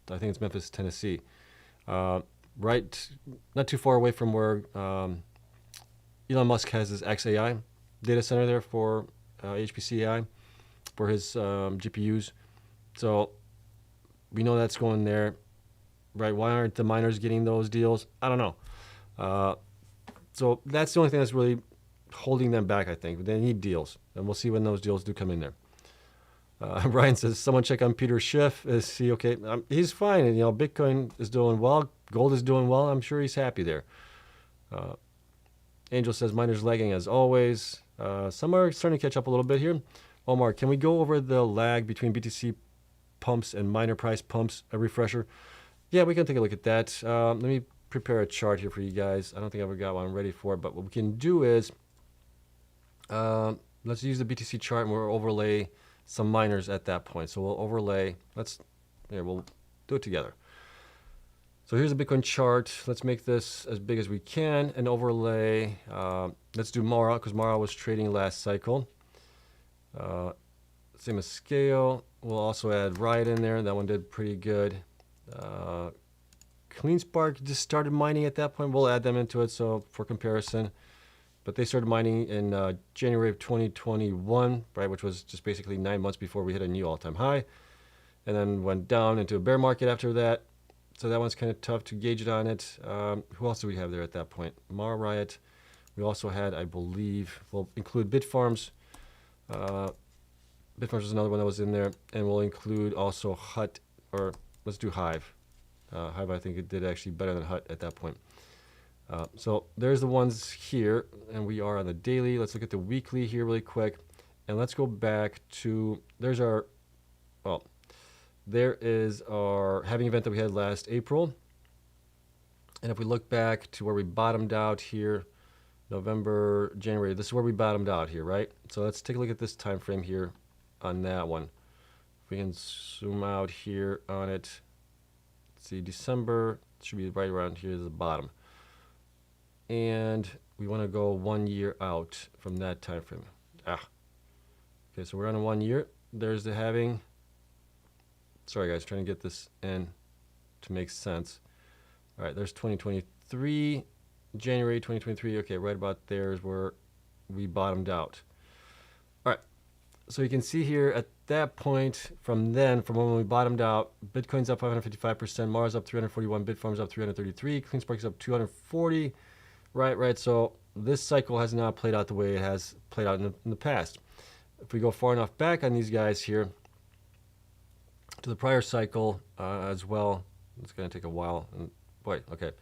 think it's Memphis, Tennessee. Right, not too far away from where Elon Musk has his XAI data center there for HPCI for his GPUs. So we know that's going there, right? Why aren't the miners getting those deals? I don't know. So that's the only thing that's really holding them back, I think. They need deals, and we'll see when those deals do come in there. Ryan says, someone check on Peter Schiff. Is he okay? He's fine. And, Bitcoin is doing well. Gold is doing well. I'm sure he's happy there. Angel says, miners lagging as always. Some are starting to catch up a little bit here. Omar, can we go over the lag between BTC pumps and miner price pumps? A refresher. Yeah, we can take a look at that. Let me prepare a chart here for you guys. I don't think I ever got one ready for it, but what we can do is let's use the BTC chart and we'll overlay some miners at that point. So we'll overlay, we'll do it together. So here's a Bitcoin chart. Let's make this as big as we can and overlay. Let's do Mara because Mara was trading last cycle. Same as scale. We'll also add Riot in there. That one did pretty good. Cleanspark just started mining at that point. We'll add them into it so for comparison. But they started mining in January of 2021, right, which was just basically 9 months before we hit a new all-time high. And then went down into a bear market after that. So that one's kind of tough to gauge it on it. Who else do we have there at that point? Mara, Riot. We also had, I believe, we'll include Bitfarms. Bitfarms was another one that was in there. And we'll include also Hut, or let's do Hive. Hive, I think it did actually better than Hut at that point. So there's the ones here, and we are on the daily. Let's look at the weekly here really quick. And let's go back to, there is our halving event that we had last April. And if we look back to where we bottomed out here, November, January, this is where we bottomed out here, right? So let's take a look at this time frame here on that one. If we can zoom out here on it, let's see, December, it should be right around here is the bottom. And we want to go 1 year out from that time frame. Okay, so we're on a 1 year. There's the halving. Sorry guys, trying to get this in to make sense. All right, there's 2023, January 2023. Okay, right about there is where we bottomed out. All right, so you can see here at that point from when we bottomed out, Bitcoin's up 555%, Mars up 341, Bitfarms up 333, Cleanspark's up 240. Right. So this cycle has not played out the way it has played out in the past. If we go far enough back on these guys here to the prior cycle as well, it's going to take a while. And boy, okay,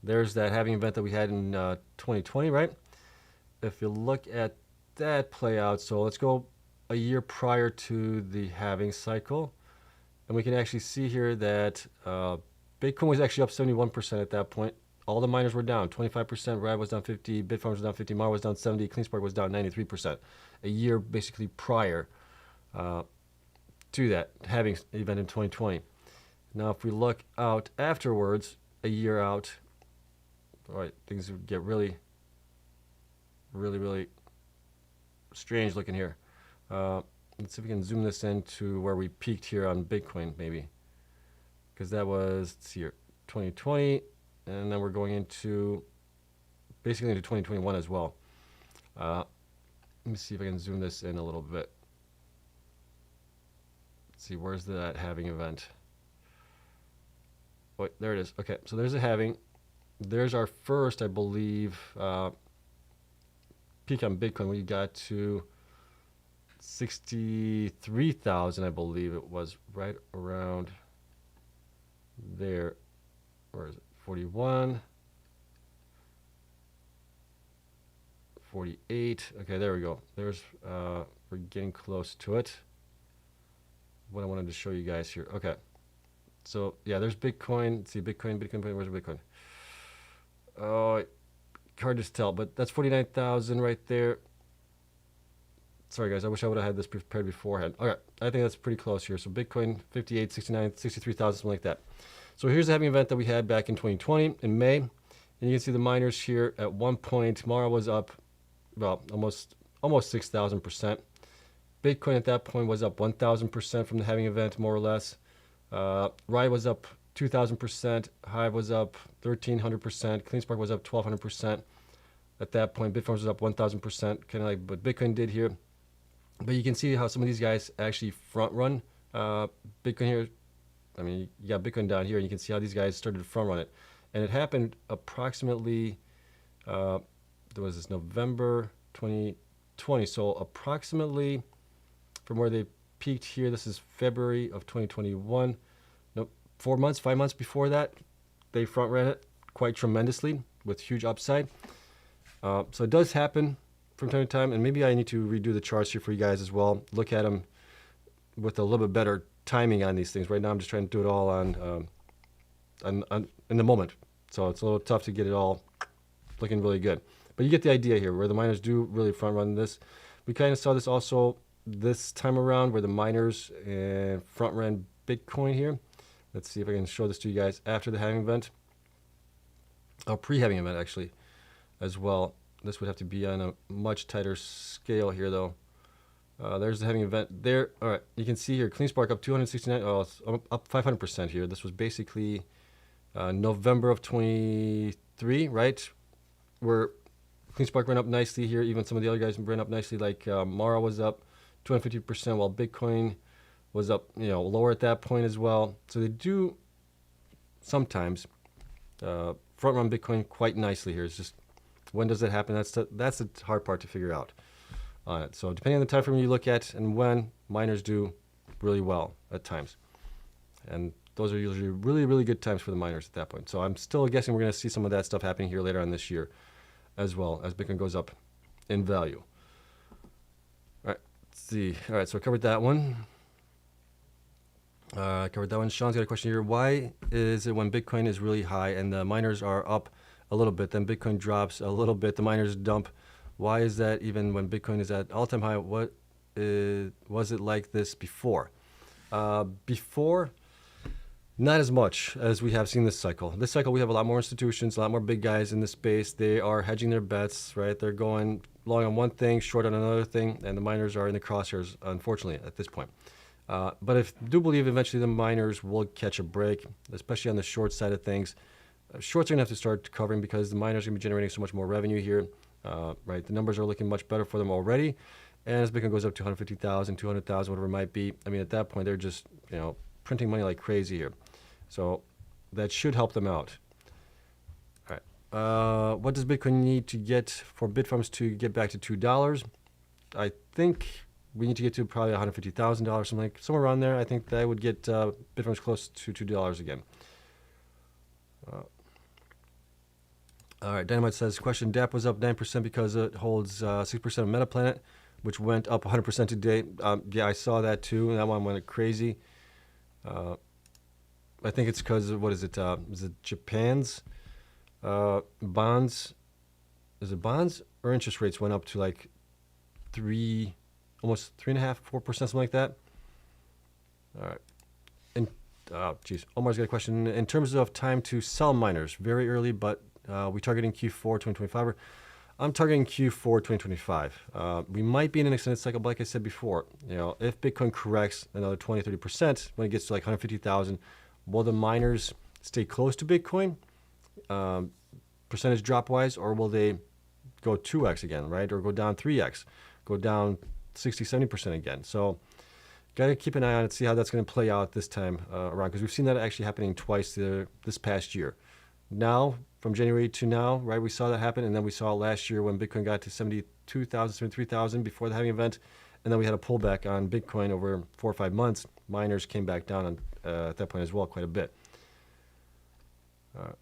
there's that halving event that we had in 2020, right? If you look at that play out, so let's go a year prior to the halving cycle, and we can actually see here that Bitcoin was actually up 71% at that point. All the miners were down. 25%, Riot was down 50, Bitfarms was down 50, Mara was down 70, Cleanspark was down 93%. A year basically prior to that halving event in 2020. Now, if we look out afterwards, a year out, all right, things would get really strange looking here. Let's see if we can zoom this into where we peaked here on Bitcoin, maybe. Because that was, let's see here, 2020, and then we're going into, basically into 2021 as well. Let me see if I can zoom this in a little bit. Let's see, where's that halving event? Wait, there it is. Okay, so there's a halving. There's our first, I believe, peak on Bitcoin. We got to 63,000, I believe it was, right around there. Where is it? 41, 48. Okay, there we go. There's we're getting close to it. What I wanted to show you guys here. Okay, so yeah, there's Bitcoin. Let's see, Bitcoin. Where's Bitcoin? Oh, hard to tell, but that's 49,000 right there. Sorry guys, I wish I would have had this prepared beforehand. Okay, I think that's pretty close here. So Bitcoin 58, 69, 63,000, something like that. So here's the halving event that we had back in 2020 in May, and you can see the miners here at one point. Mara was up, well, almost 6,000%. Bitcoin at that point was up 1,000% from the halving event, more or less. Riot was up 2,000%. Hive was up 1,300%. Cleanspark was up 1,200%. At that point, Bitfarms was up 1,000%, kind of like what Bitcoin did here. But you can see how some of these guys actually front run Bitcoin here. I mean, you got Bitcoin down here, and you can see how these guys started to front run it. And it happened approximately, there was this November 2020. So approximately from where they peaked here, this is February of 2021. Nope, 5 months before that, they front ran it quite tremendously with huge upside. So it does happen from time to time, and maybe I need to redo the charts here for you guys as well. Look at them with a little bit better timing on these things. Right now, I'm just trying to do it all on in the moment, so it's a little tough to get it all looking really good. But you get the idea here, where the miners do really front run this. We kind of saw this also this time around, where the miners front ran Bitcoin here. Let's see if I can show this to you guys after the halving event, pre-halving event actually, as well. This would have to be on a much tighter scale here, though. There's the halving event there. All right, you can see here, Cleanspark up 269, it's up 500% here. This was basically November of 23, right? Where Cleanspark ran up nicely here. Even some of the other guys ran up nicely, like Mara was up 250%, while Bitcoin was up, lower at that point as well. So they do sometimes front run Bitcoin quite nicely here. It's just, when does that happen? That's the hard part to figure out on it. So depending on the time frame you look at and when, miners do really well at times. And those are usually really, really good times for the miners at that point. So I'm still guessing we're going to see some of that stuff happening here later on this year as well, as Bitcoin goes up in value. All right, let's see. All right, so I covered that one. Sean's got a question here. Why is it when Bitcoin is really high and the miners are up a little bit, then Bitcoin drops a little bit, the miners dump? Why is that even when Bitcoin is at all-time high? Was it like this before? Before, not as much as we have seen this cycle. This cycle, we have a lot more institutions, a lot more big guys in this space. They are hedging their bets, right? They're going long on one thing, short on another thing, and the miners are in the crosshairs, unfortunately, at this point. But I do believe eventually the miners will catch a break, especially on the short side of things. Shorts are going to have to start covering because the miners are going to be generating so much more revenue here, right? The numbers are looking much better for them already. And as Bitcoin goes up to 150,000, 200,000, whatever it might be, I mean, at that point, they're just, printing money like crazy here. So that should help them out. All right. What does Bitcoin need to get for Bitfarms to get back to $2? I think we need to get to probably $150,000, somewhere around there. I think that would get Bitfarms close to $2 again. All right, Dynamite says, question, DAP was up 9% because it holds 6% of MetaPlanet, which went up 100% today. Yeah, I saw that too, and that one went crazy. I think it's because of, is it Japan's bonds? Is it bonds or interest rates went up to like almost 3.5%, 4%, something like that? All right. And Geez, Omar's got a question. In terms of time to sell miners, very early, but we targeting Q4 2025. I'm targeting Q4 2025. We might be in an extended cycle, but like I said before, if Bitcoin corrects another 20, 30% when it gets to like 150,000, will the miners stay close to Bitcoin, percentage drop wise, or will they go 2x again, right? Or go down 3x, go down 60, 70% again. So got to keep an eye on it, see how that's going to play out this time around, because we've seen that actually happening twice this past year. Now, from January to now, right, we saw that happen, and then we saw last year when Bitcoin got to 72,000, 73,000 before the halving event, and then we had a pullback on Bitcoin over 4 or 5 months. Miners came back down at that point as well, quite a bit. Let's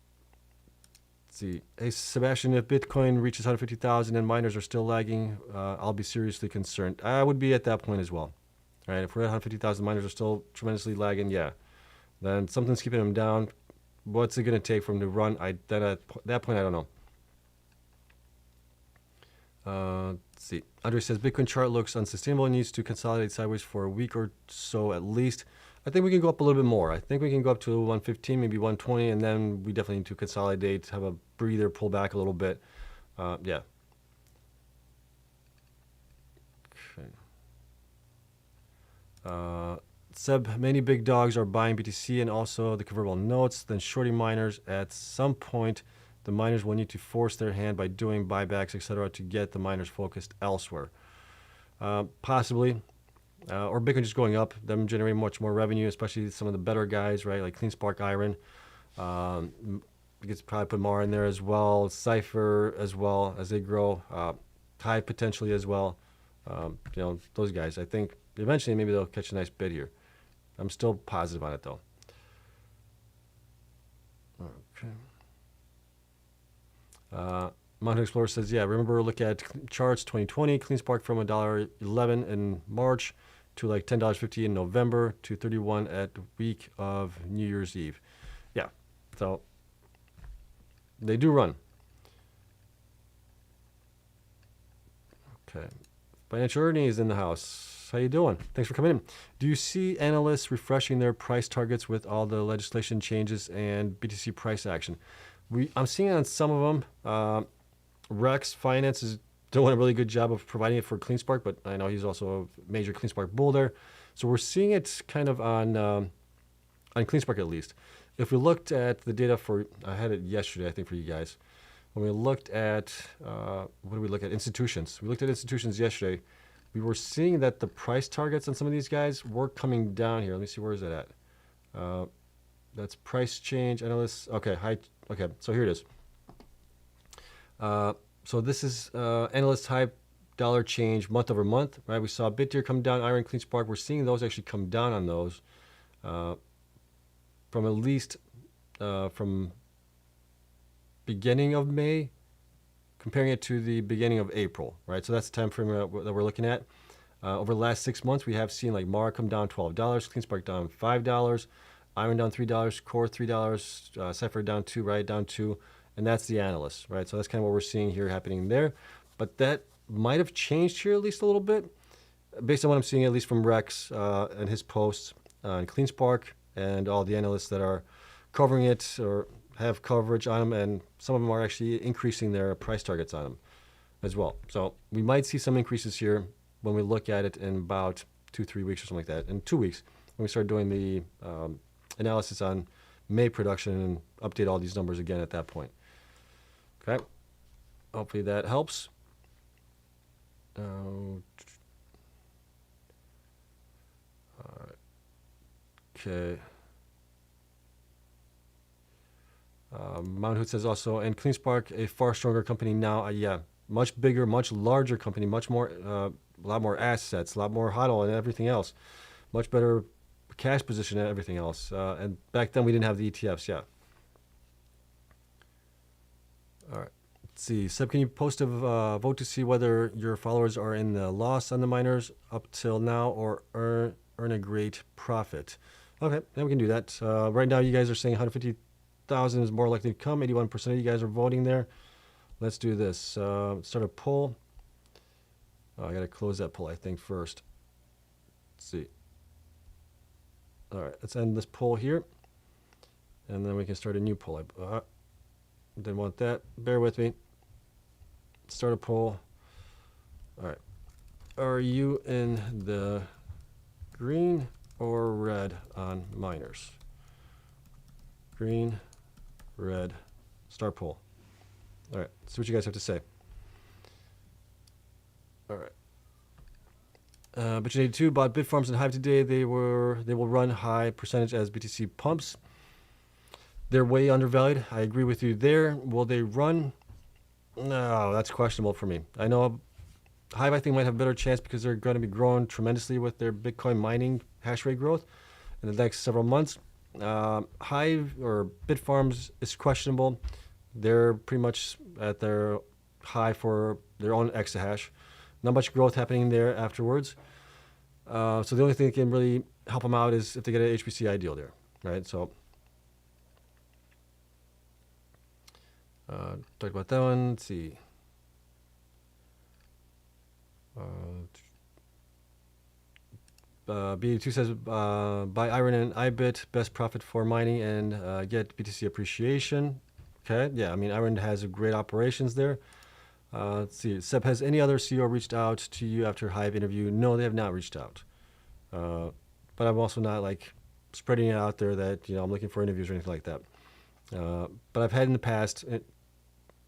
see. Hey, Sebastian, if Bitcoin reaches 150,000 and miners are still lagging, I'll be seriously concerned. I would be at that point as well. All right, if we're at 150,000, miners are still tremendously lagging, yeah, then something's keeping them down. What's it going to take for them to run? Then at that point, I don't know. Let's see. Andre says, Bitcoin chart looks unsustainable and needs to consolidate sideways for a week or so at least. I think we can go up a little bit more. I think we can go up to 115, maybe 120, and then we definitely need to consolidate, have a breather, pull back a little bit. Yeah. Okay. Seb, many big dogs are buying BTC and also the convertible notes, then shorting miners. At some point, the miners will need to force their hand by doing buybacks, etc., to get the miners focused elsewhere. Possibly. Or Bitcoin just going up, them generating much more revenue, especially some of the better guys, right, like Cleanspark, IREN. You could probably put more in there as well, Cypher as well as they grow, Hive potentially as well. Those guys, I think eventually maybe they'll catch a nice bid here. I'm still positive on it though. Okay. Mountain Explorer says, yeah, remember look at charts 2020, Cleanspark from $1.11 in March to like $10.50 in November to 31 at the week of New Year's Eve. Yeah, so they do run. Okay. Financial Ernie is in the house. How you doing? Thanks for coming in. Do you see analysts refreshing their price targets with all the legislation changes and BTC price action? I'm seeing it on some of them. Rex Finance is doing a really good job of providing it for Cleanspark, but I know he's also a major Cleanspark bull there. So we're seeing it kind of on Cleanspark at least. If we looked at the data I had it yesterday, I think, for you guys. When we looked at, what did we look at? Institutions. We looked at institutions yesterday. We were seeing that the price targets on some of these guys were coming down here. Let me see, where is that at? That's price change, analysts. Okay, okay, so here it is. So this is analyst Hive dollar change month over month, right? We saw BitTier come down, IREN, Cleanspark. We're seeing those actually come down on those from at least from beginning of May, comparing it to the beginning of April, right? So that's the time frame that we're looking at. Over the last 6 months, we have seen like Mara come down $12, Cleanspark down $5, IREN down $3, CORZ $3, Cypher down 2, right? Down 2, and that's the analyst, right? So that's kind of what we're seeing here happening there. But that might have changed here at least a little bit, based on what I'm seeing at least from Rex and his posts on Cleanspark and all the analysts that are covering it or have coverage on them, and some of them are actually increasing their price targets on them as well. So we might see some increases here when we look at it in about 2-3 weeks or something like that. In 2 weeks, when we start doing the analysis on May production and update all these numbers again at that point. Okay, hopefully that helps. Okay. Mount Hood says also, and Cleanspark, a far stronger company now. Yeah, much bigger, much larger company, much more, a lot more assets, a lot more HODL and everything else. Much better cash position and everything else. And back then we didn't have the ETFs, yeah. All right, let's see. Seb, can you post a vote to see whether your followers are in the loss on the miners up till now or earn a great profit? Okay, then we can do that. Right now you guys are saying 150,000 is more likely to come. 81% of you guys are voting there. Let's do this. Start a poll. I got to close that poll, I think, first. Let's see. All right, let's end this poll here, and then we can start a new poll. Didn't want that. Bear with me. Start a poll. All right. Are you in the green or red on miners? Green, red. Start poll. All right. See what you guys have to say. All right. Bitchin82 bought Bitfarms and Hive today. They will run high percentage as BTC pumps. They're way undervalued. I agree with you there. Will they run? No, that's questionable for me. I know Hive, I think, might have a better chance because they're going to be growing tremendously with their Bitcoin mining hash rate growth in the next several months. Hive or Bitfarms is questionable. They're pretty much at their high for their own exahash. Not much growth happening there afterwards. So the only thing that can really help them out is if they get an HPCI deal there, right? So talked about that one. Let's see. B2 says buy IREN and IBIT, best profit for mining and get BTC appreciation. Okay, yeah, I mean IREN has a great operations there. Let's see. Seb, has any other CEO reached out to you after Hive interview? No, they have not reached out. But I'm also not like spreading it out there that I'm looking for interviews or anything like that. But I've had in the past,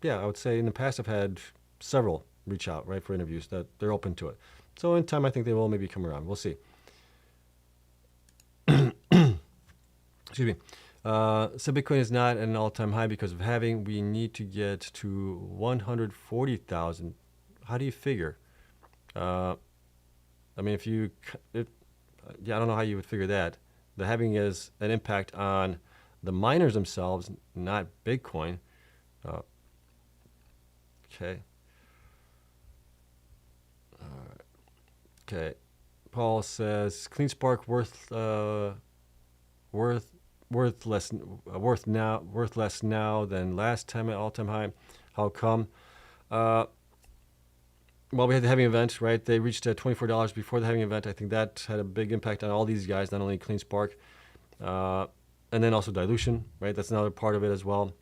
I would say in the past I've had several reach out right for interviews that they're open to it. So in time I think they will maybe come around. We'll see. Excuse me. So Bitcoin is not at an all-time high because of halving. We need to get to 140,000. How do you figure? I mean, I don't know how you would figure that. The halving is an impact on the miners themselves, not Bitcoin. Okay. Okay. Paul says Cleanspark worth less now than last time at all-time high. How come? Well, we had the halving event, right? They reached $24 before the halving event. I think that had a big impact on all these guys, not only Cleanspark, and then also dilution, right? That's another part of it as well.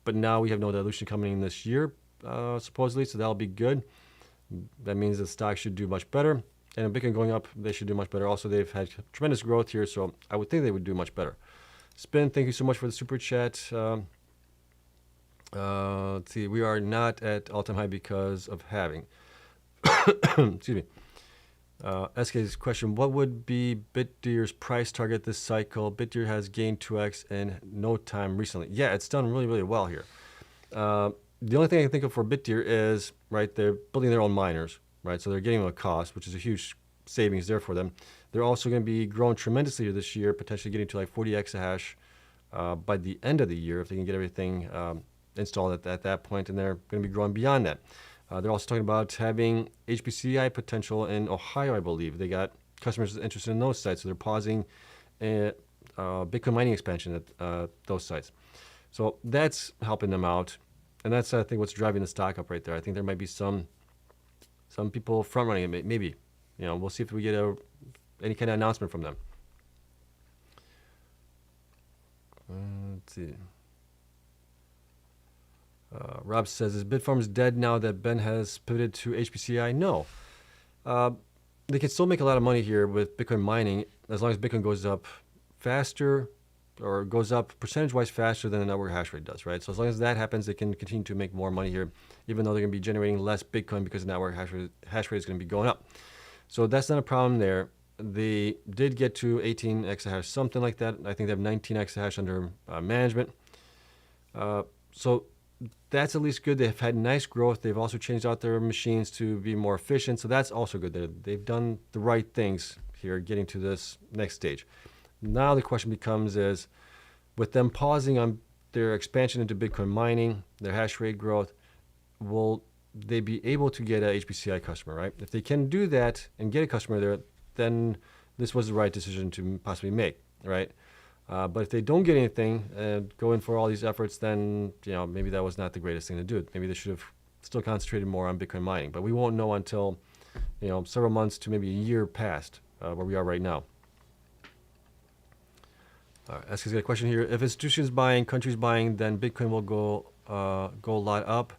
But now we have no dilution coming in this year, supposedly, so that'll be good. That means the stock should do much better. And Bitcoin going up, they should do much better. Also, they've had tremendous growth here, so I would think they would do much better. Spin, thank you so much for the super chat. Let's see, we are not at all-time high because of halving. Excuse me. SK's question, what would be BitDeer's price target this cycle? BitDeer has gained 2x in no time recently. Yeah, it's done really, really well here. The only thing I can think of for BitDeer is, right, they're building their own miners, right? So they're getting them a cost, which is a huge savings there for them. They're also going to be growing tremendously this year, potentially getting to like 40 exahash by the end of the year if they can get everything installed at that point, and they're going to be growing beyond that. They're also talking about having HPCI potential in Ohio, I believe. They got customers interested in those sites, so they're pausing Bitcoin mining expansion at those sites. So that's helping them out, and that's, I think, what's driving the stock up right there. I think there might be some people front running it, maybe. We'll see if we get any kind of announcement from them. Let's see. Rob says, is Bitfarms dead now that Ben has pivoted to HPCI? No. They can still make a lot of money here with Bitcoin mining as long as Bitcoin goes up faster or goes up percentage-wise faster than the network hash rate does, right? So as long as that happens, they can continue to make more money here, even though they're going to be generating less Bitcoin because the network hash rate is going to be going up. So that's not a problem there. They did get to 18 exahash, something like that. I think they have 19 exahash under management. So that's at least good. They've had nice growth. They've also changed out their machines to be more efficient. So that's also good. They've done the right things here, getting to this next stage. Now the question becomes is, with them pausing on their expansion into Bitcoin mining, their hash rate growth, will they be able to get a HPCI customer, right? If they can do that and get a customer there, then this was the right decision to possibly make, right? But if they don't get anything and go in for all these efforts, then maybe that was not the greatest thing to do. Maybe they should have still concentrated more on Bitcoin mining. But we won't know until several months to maybe a year past where we are right now. All right, Ask got a question here. If institutions buying, countries buying, then Bitcoin will go a lot up.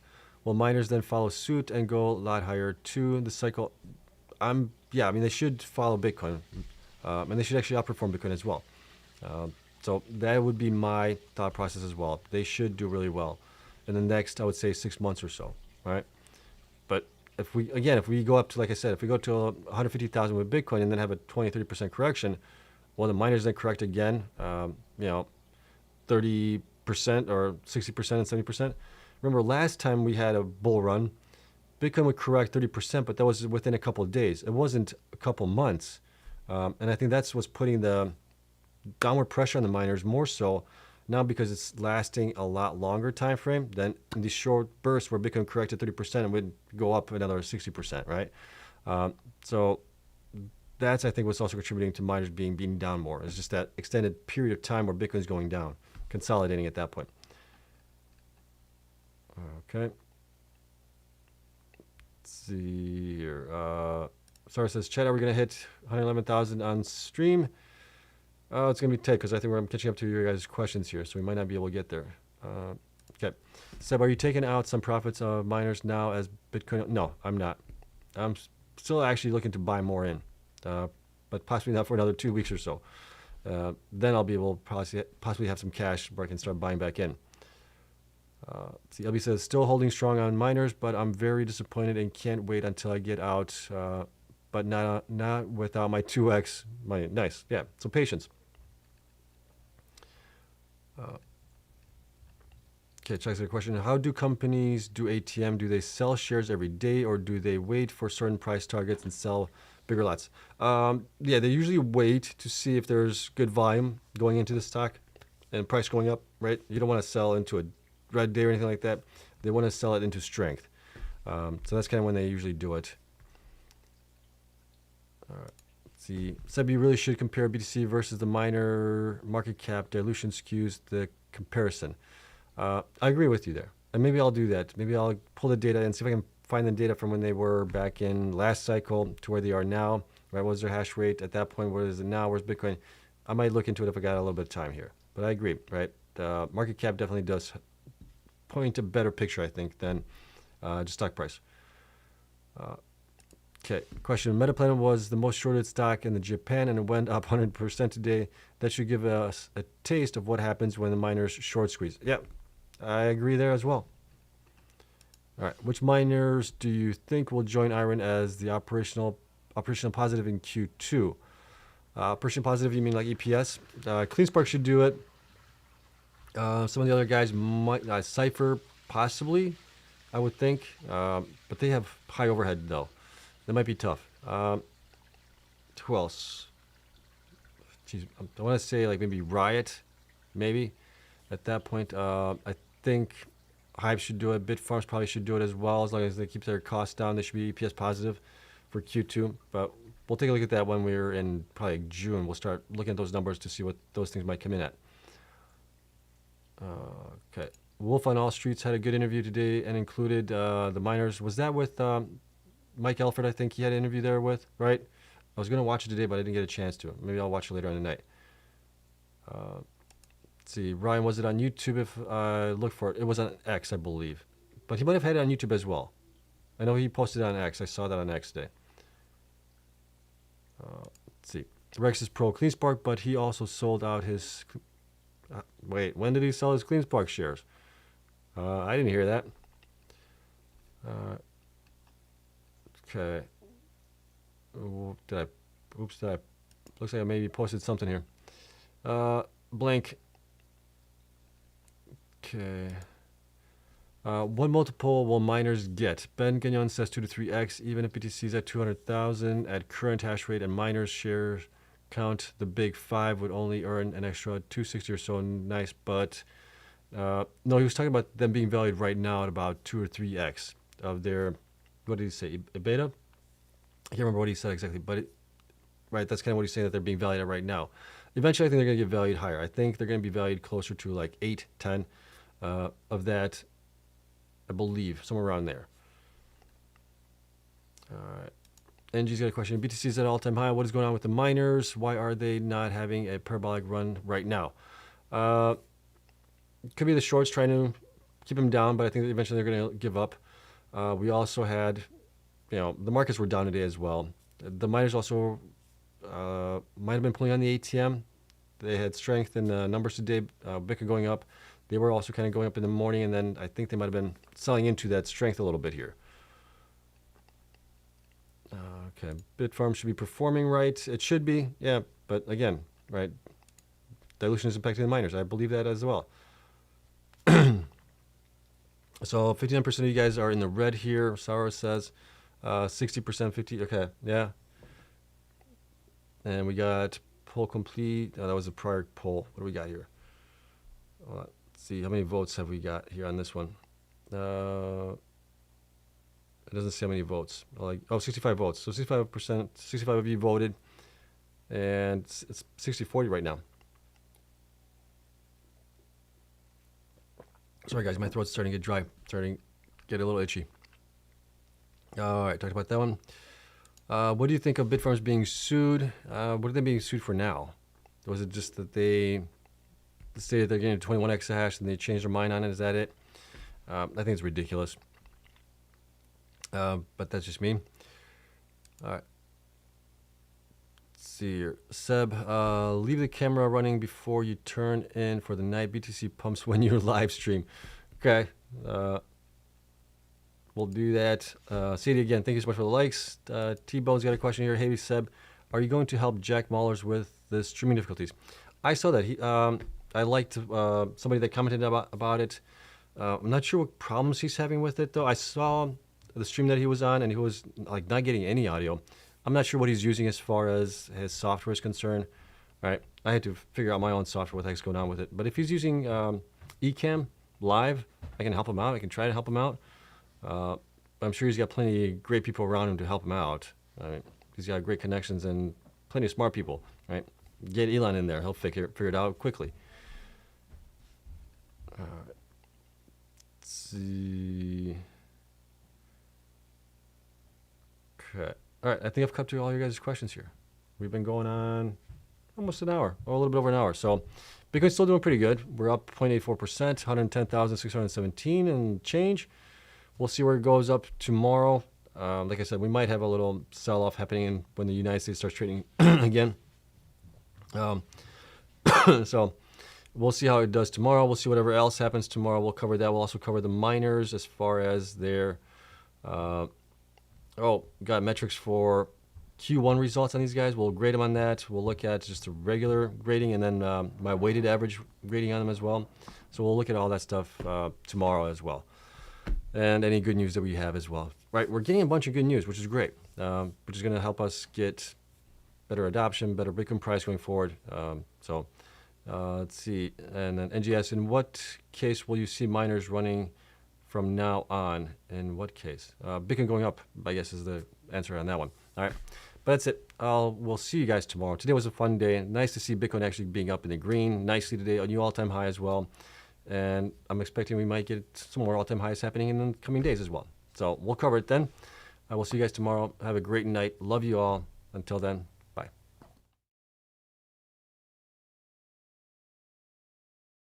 Will miners then follow suit and go a lot higher too? The cycle, yeah, I mean, they should follow Bitcoin, and they should actually outperform Bitcoin as well. So that would be my thought process as well. They should do really well in the next, I would say, 6 months or so, right? But if we go up to, like I said, if we go to 150,000 with Bitcoin and then have a 20-30% correction, well, the miners then correct again, 30% or 60% and 70%. Remember, last time we had a bull run, Bitcoin would correct 30%, but that was within a couple of days. It wasn't a couple months. And I think that's what's putting the downward pressure on the miners more so now, because it's lasting a lot longer time frame than in these short bursts where Bitcoin corrected 30% and would go up another 60%, right? So that's, I think, what's also contributing to miners being down more. It's just that extended period of time where Bitcoin's going down, consolidating at that point. Okay. Let's see here. Sarah says, Chad, are we going to hit 111,000 on stream? It's going to be tight because I think I'm catching up to your guys' questions here, so we might not be able to get there. Okay. Seb, are you taking out some profits of miners now as Bitcoin? No, I'm not. I'm still actually looking to buy more in, but possibly not for another 2 weeks or so. Then I'll be able to possibly have some cash where I can start buying back in. See, LB says, still holding strong on miners, but I'm very disappointed and can't wait until I get out, but not without my 2x money. Nice. Yeah, so patience. Okay, Chuck's got a question. How do companies do ATM? Do they sell shares every day, or do they wait for certain price targets and sell bigger lots? Yeah, they usually wait to see if there's good volume going into the stock and price going up, right? You don't want to sell into a red day or anything like that. They want to sell it into strength. So that's kind of when they usually do it. All right. Let's see. Seb, you really should compare BTC versus the miner market cap. Dilution skews the comparison. I agree with you there. And maybe I'll do that. Maybe I'll pull the data and see if I can find the data from when they were back in last cycle to where they are now. Right? What was their hash rate at that point? What is it now? Where's Bitcoin? I might look into it if I got a little bit of time here. But I agree, right? The market cap definitely does point a better picture, I think, than just stock price. Okay, question. Metaplanet was the most shorted stock in the Japan, and it went up 100% today. That should give us a taste of what happens when the miners short squeeze. Yeah, I agree there as well. All right, which miners do you think will join IREN as the operational positive in Q2? Operational positive, you mean like EPS? Cleanspark should do it. Some of the other guys might, Cypher possibly, I would think, but they have high overhead though. That might be tough. Who else? Jeez, I want to say like maybe Riot, maybe. At that point, I think Hive should do it. Bitfarms probably should do it as well, as long as they keep their costs down. They should be EPS positive for Q2. But we'll take a look at that when we're in probably June. We'll start looking at those numbers to see what those things might come in at. Okay. Wolf on All Streets had a good interview today and included the miners. Was that with Mike Elford? I think he had an interview there with, right? I was going to watch it today, but I didn't get a chance to. Maybe I'll watch it later on tonight. Let's see. Ryan, was it on YouTube if I look for it? It was on X, I believe. But he might have had it on YouTube as well. I know he posted it on X. I saw that on X today. Let's see. Rex is pro Cleanspark, but he also sold out his... wait, when did he sell his Cleanspark shares? I didn't hear that. Okay. Oops, looks like I maybe posted something here. Blank. Okay. What multiple will miners get? Ben Gagnon says 2 to 3x, even if BTC is at 200,000 at current hash rate and miners share count, the big five would only earn an extra 260 or so. Nice, but no, he was talking about them being valued right now at about 2 or 3x of their, what did he say, beta? I can't remember what he said exactly, but right, that's kind of what he's saying, that they're being valued at right now. Eventually, I think they're going to get valued higher. I think they're going to be valued closer to like 8, 10 of that, I believe, somewhere around there. All right. NG's got a question. BTC is at all-time high. What is going on with the miners? Why are they not having a parabolic run right now? Could be the shorts trying to keep them down, but I think that eventually they're going to give up. We also had, the markets were down today as well. The miners also might have been pulling on the ATM. They had strength in the numbers today. Bitcoin going up. They were also kind of going up in the morning, and then I think they might have been selling into that strength a little bit here. Okay, Bitfarms should be performing right. It should be, yeah, but again, right, dilution is impacting the miners. I believe that as well. So 59% of you guys are in the red here. Saura says 60%, 50. Okay, yeah. And we got poll complete. Oh, that was a prior poll. What do we got here? Let's see, how many votes have we got here on this one? It doesn't say how many votes. 65 votes. So 65%, 65 of you voted, and it's 60-40 right now. Sorry guys, my throat's starting to get dry, starting to get a little itchy. All right, talked about that one. What do you think of Bitfarms being sued? What are they being sued for now? Was it just that they stated they're getting 21 exahash and they changed their mind on it? Is that it? I think it's ridiculous. But that's just me. All right. Let's see here. Seb, leave the camera running before you turn in for the night. BTC pumps when you live stream. Okay. We'll do that. Sadie, again, thank you so much for the likes. T-Bone's got a question here. Hey, Seb, are you going to help Jack Maulers with the streaming difficulties? I saw that. I liked somebody that commented about it. I'm not sure what problems he's having with it, though. I saw the stream that he was on, and he was like not getting any audio. I'm not sure what he's using as far as his software is concerned. All right, I had to figure out my own software, what the heck's going on with it. But if he's using Ecamm Live, I can help him out. I can try to help him out. I'm sure he's got plenty of great people around him to help him out. Right? He's got great connections and plenty of smart people. Right? Get Elon in there; he'll figure it out quickly. Let's see. Okay. All right. I think I've come to all your guys' questions here. We've been going on almost an hour, or a little bit over an hour. So Bitcoin's still doing pretty good. We're up 0.84%, 110,617 and change. We'll see where it goes up tomorrow. Like I said, we might have a little sell-off happening when the United States starts trading again. So we'll see how it does tomorrow. We'll see whatever else happens tomorrow. We'll cover that. We'll also cover the miners as far as their... got metrics for Q1 results on these guys. We'll grade them on that. We'll look at just the regular grading and then my weighted average grading on them as well. So we'll look at all that stuff tomorrow as well. And any good news that we have as well. Right, we're getting a bunch of good news, which is great, which is going to help us get better adoption, better Bitcoin price going forward. Let's see. And then NGS, in what case will you see miners running from now on? In what case? Bitcoin going up, I guess, is the answer on that one. All right, but that's it. We'll see you guys tomorrow. Today was a fun day. Nice to see Bitcoin actually being up in the green nicely today, a new all-time high as well. And I'm expecting we might get some more all-time highs happening in the coming days as well. So we'll cover it then. I will see you guys tomorrow. Have a great night. Love you all. Until then,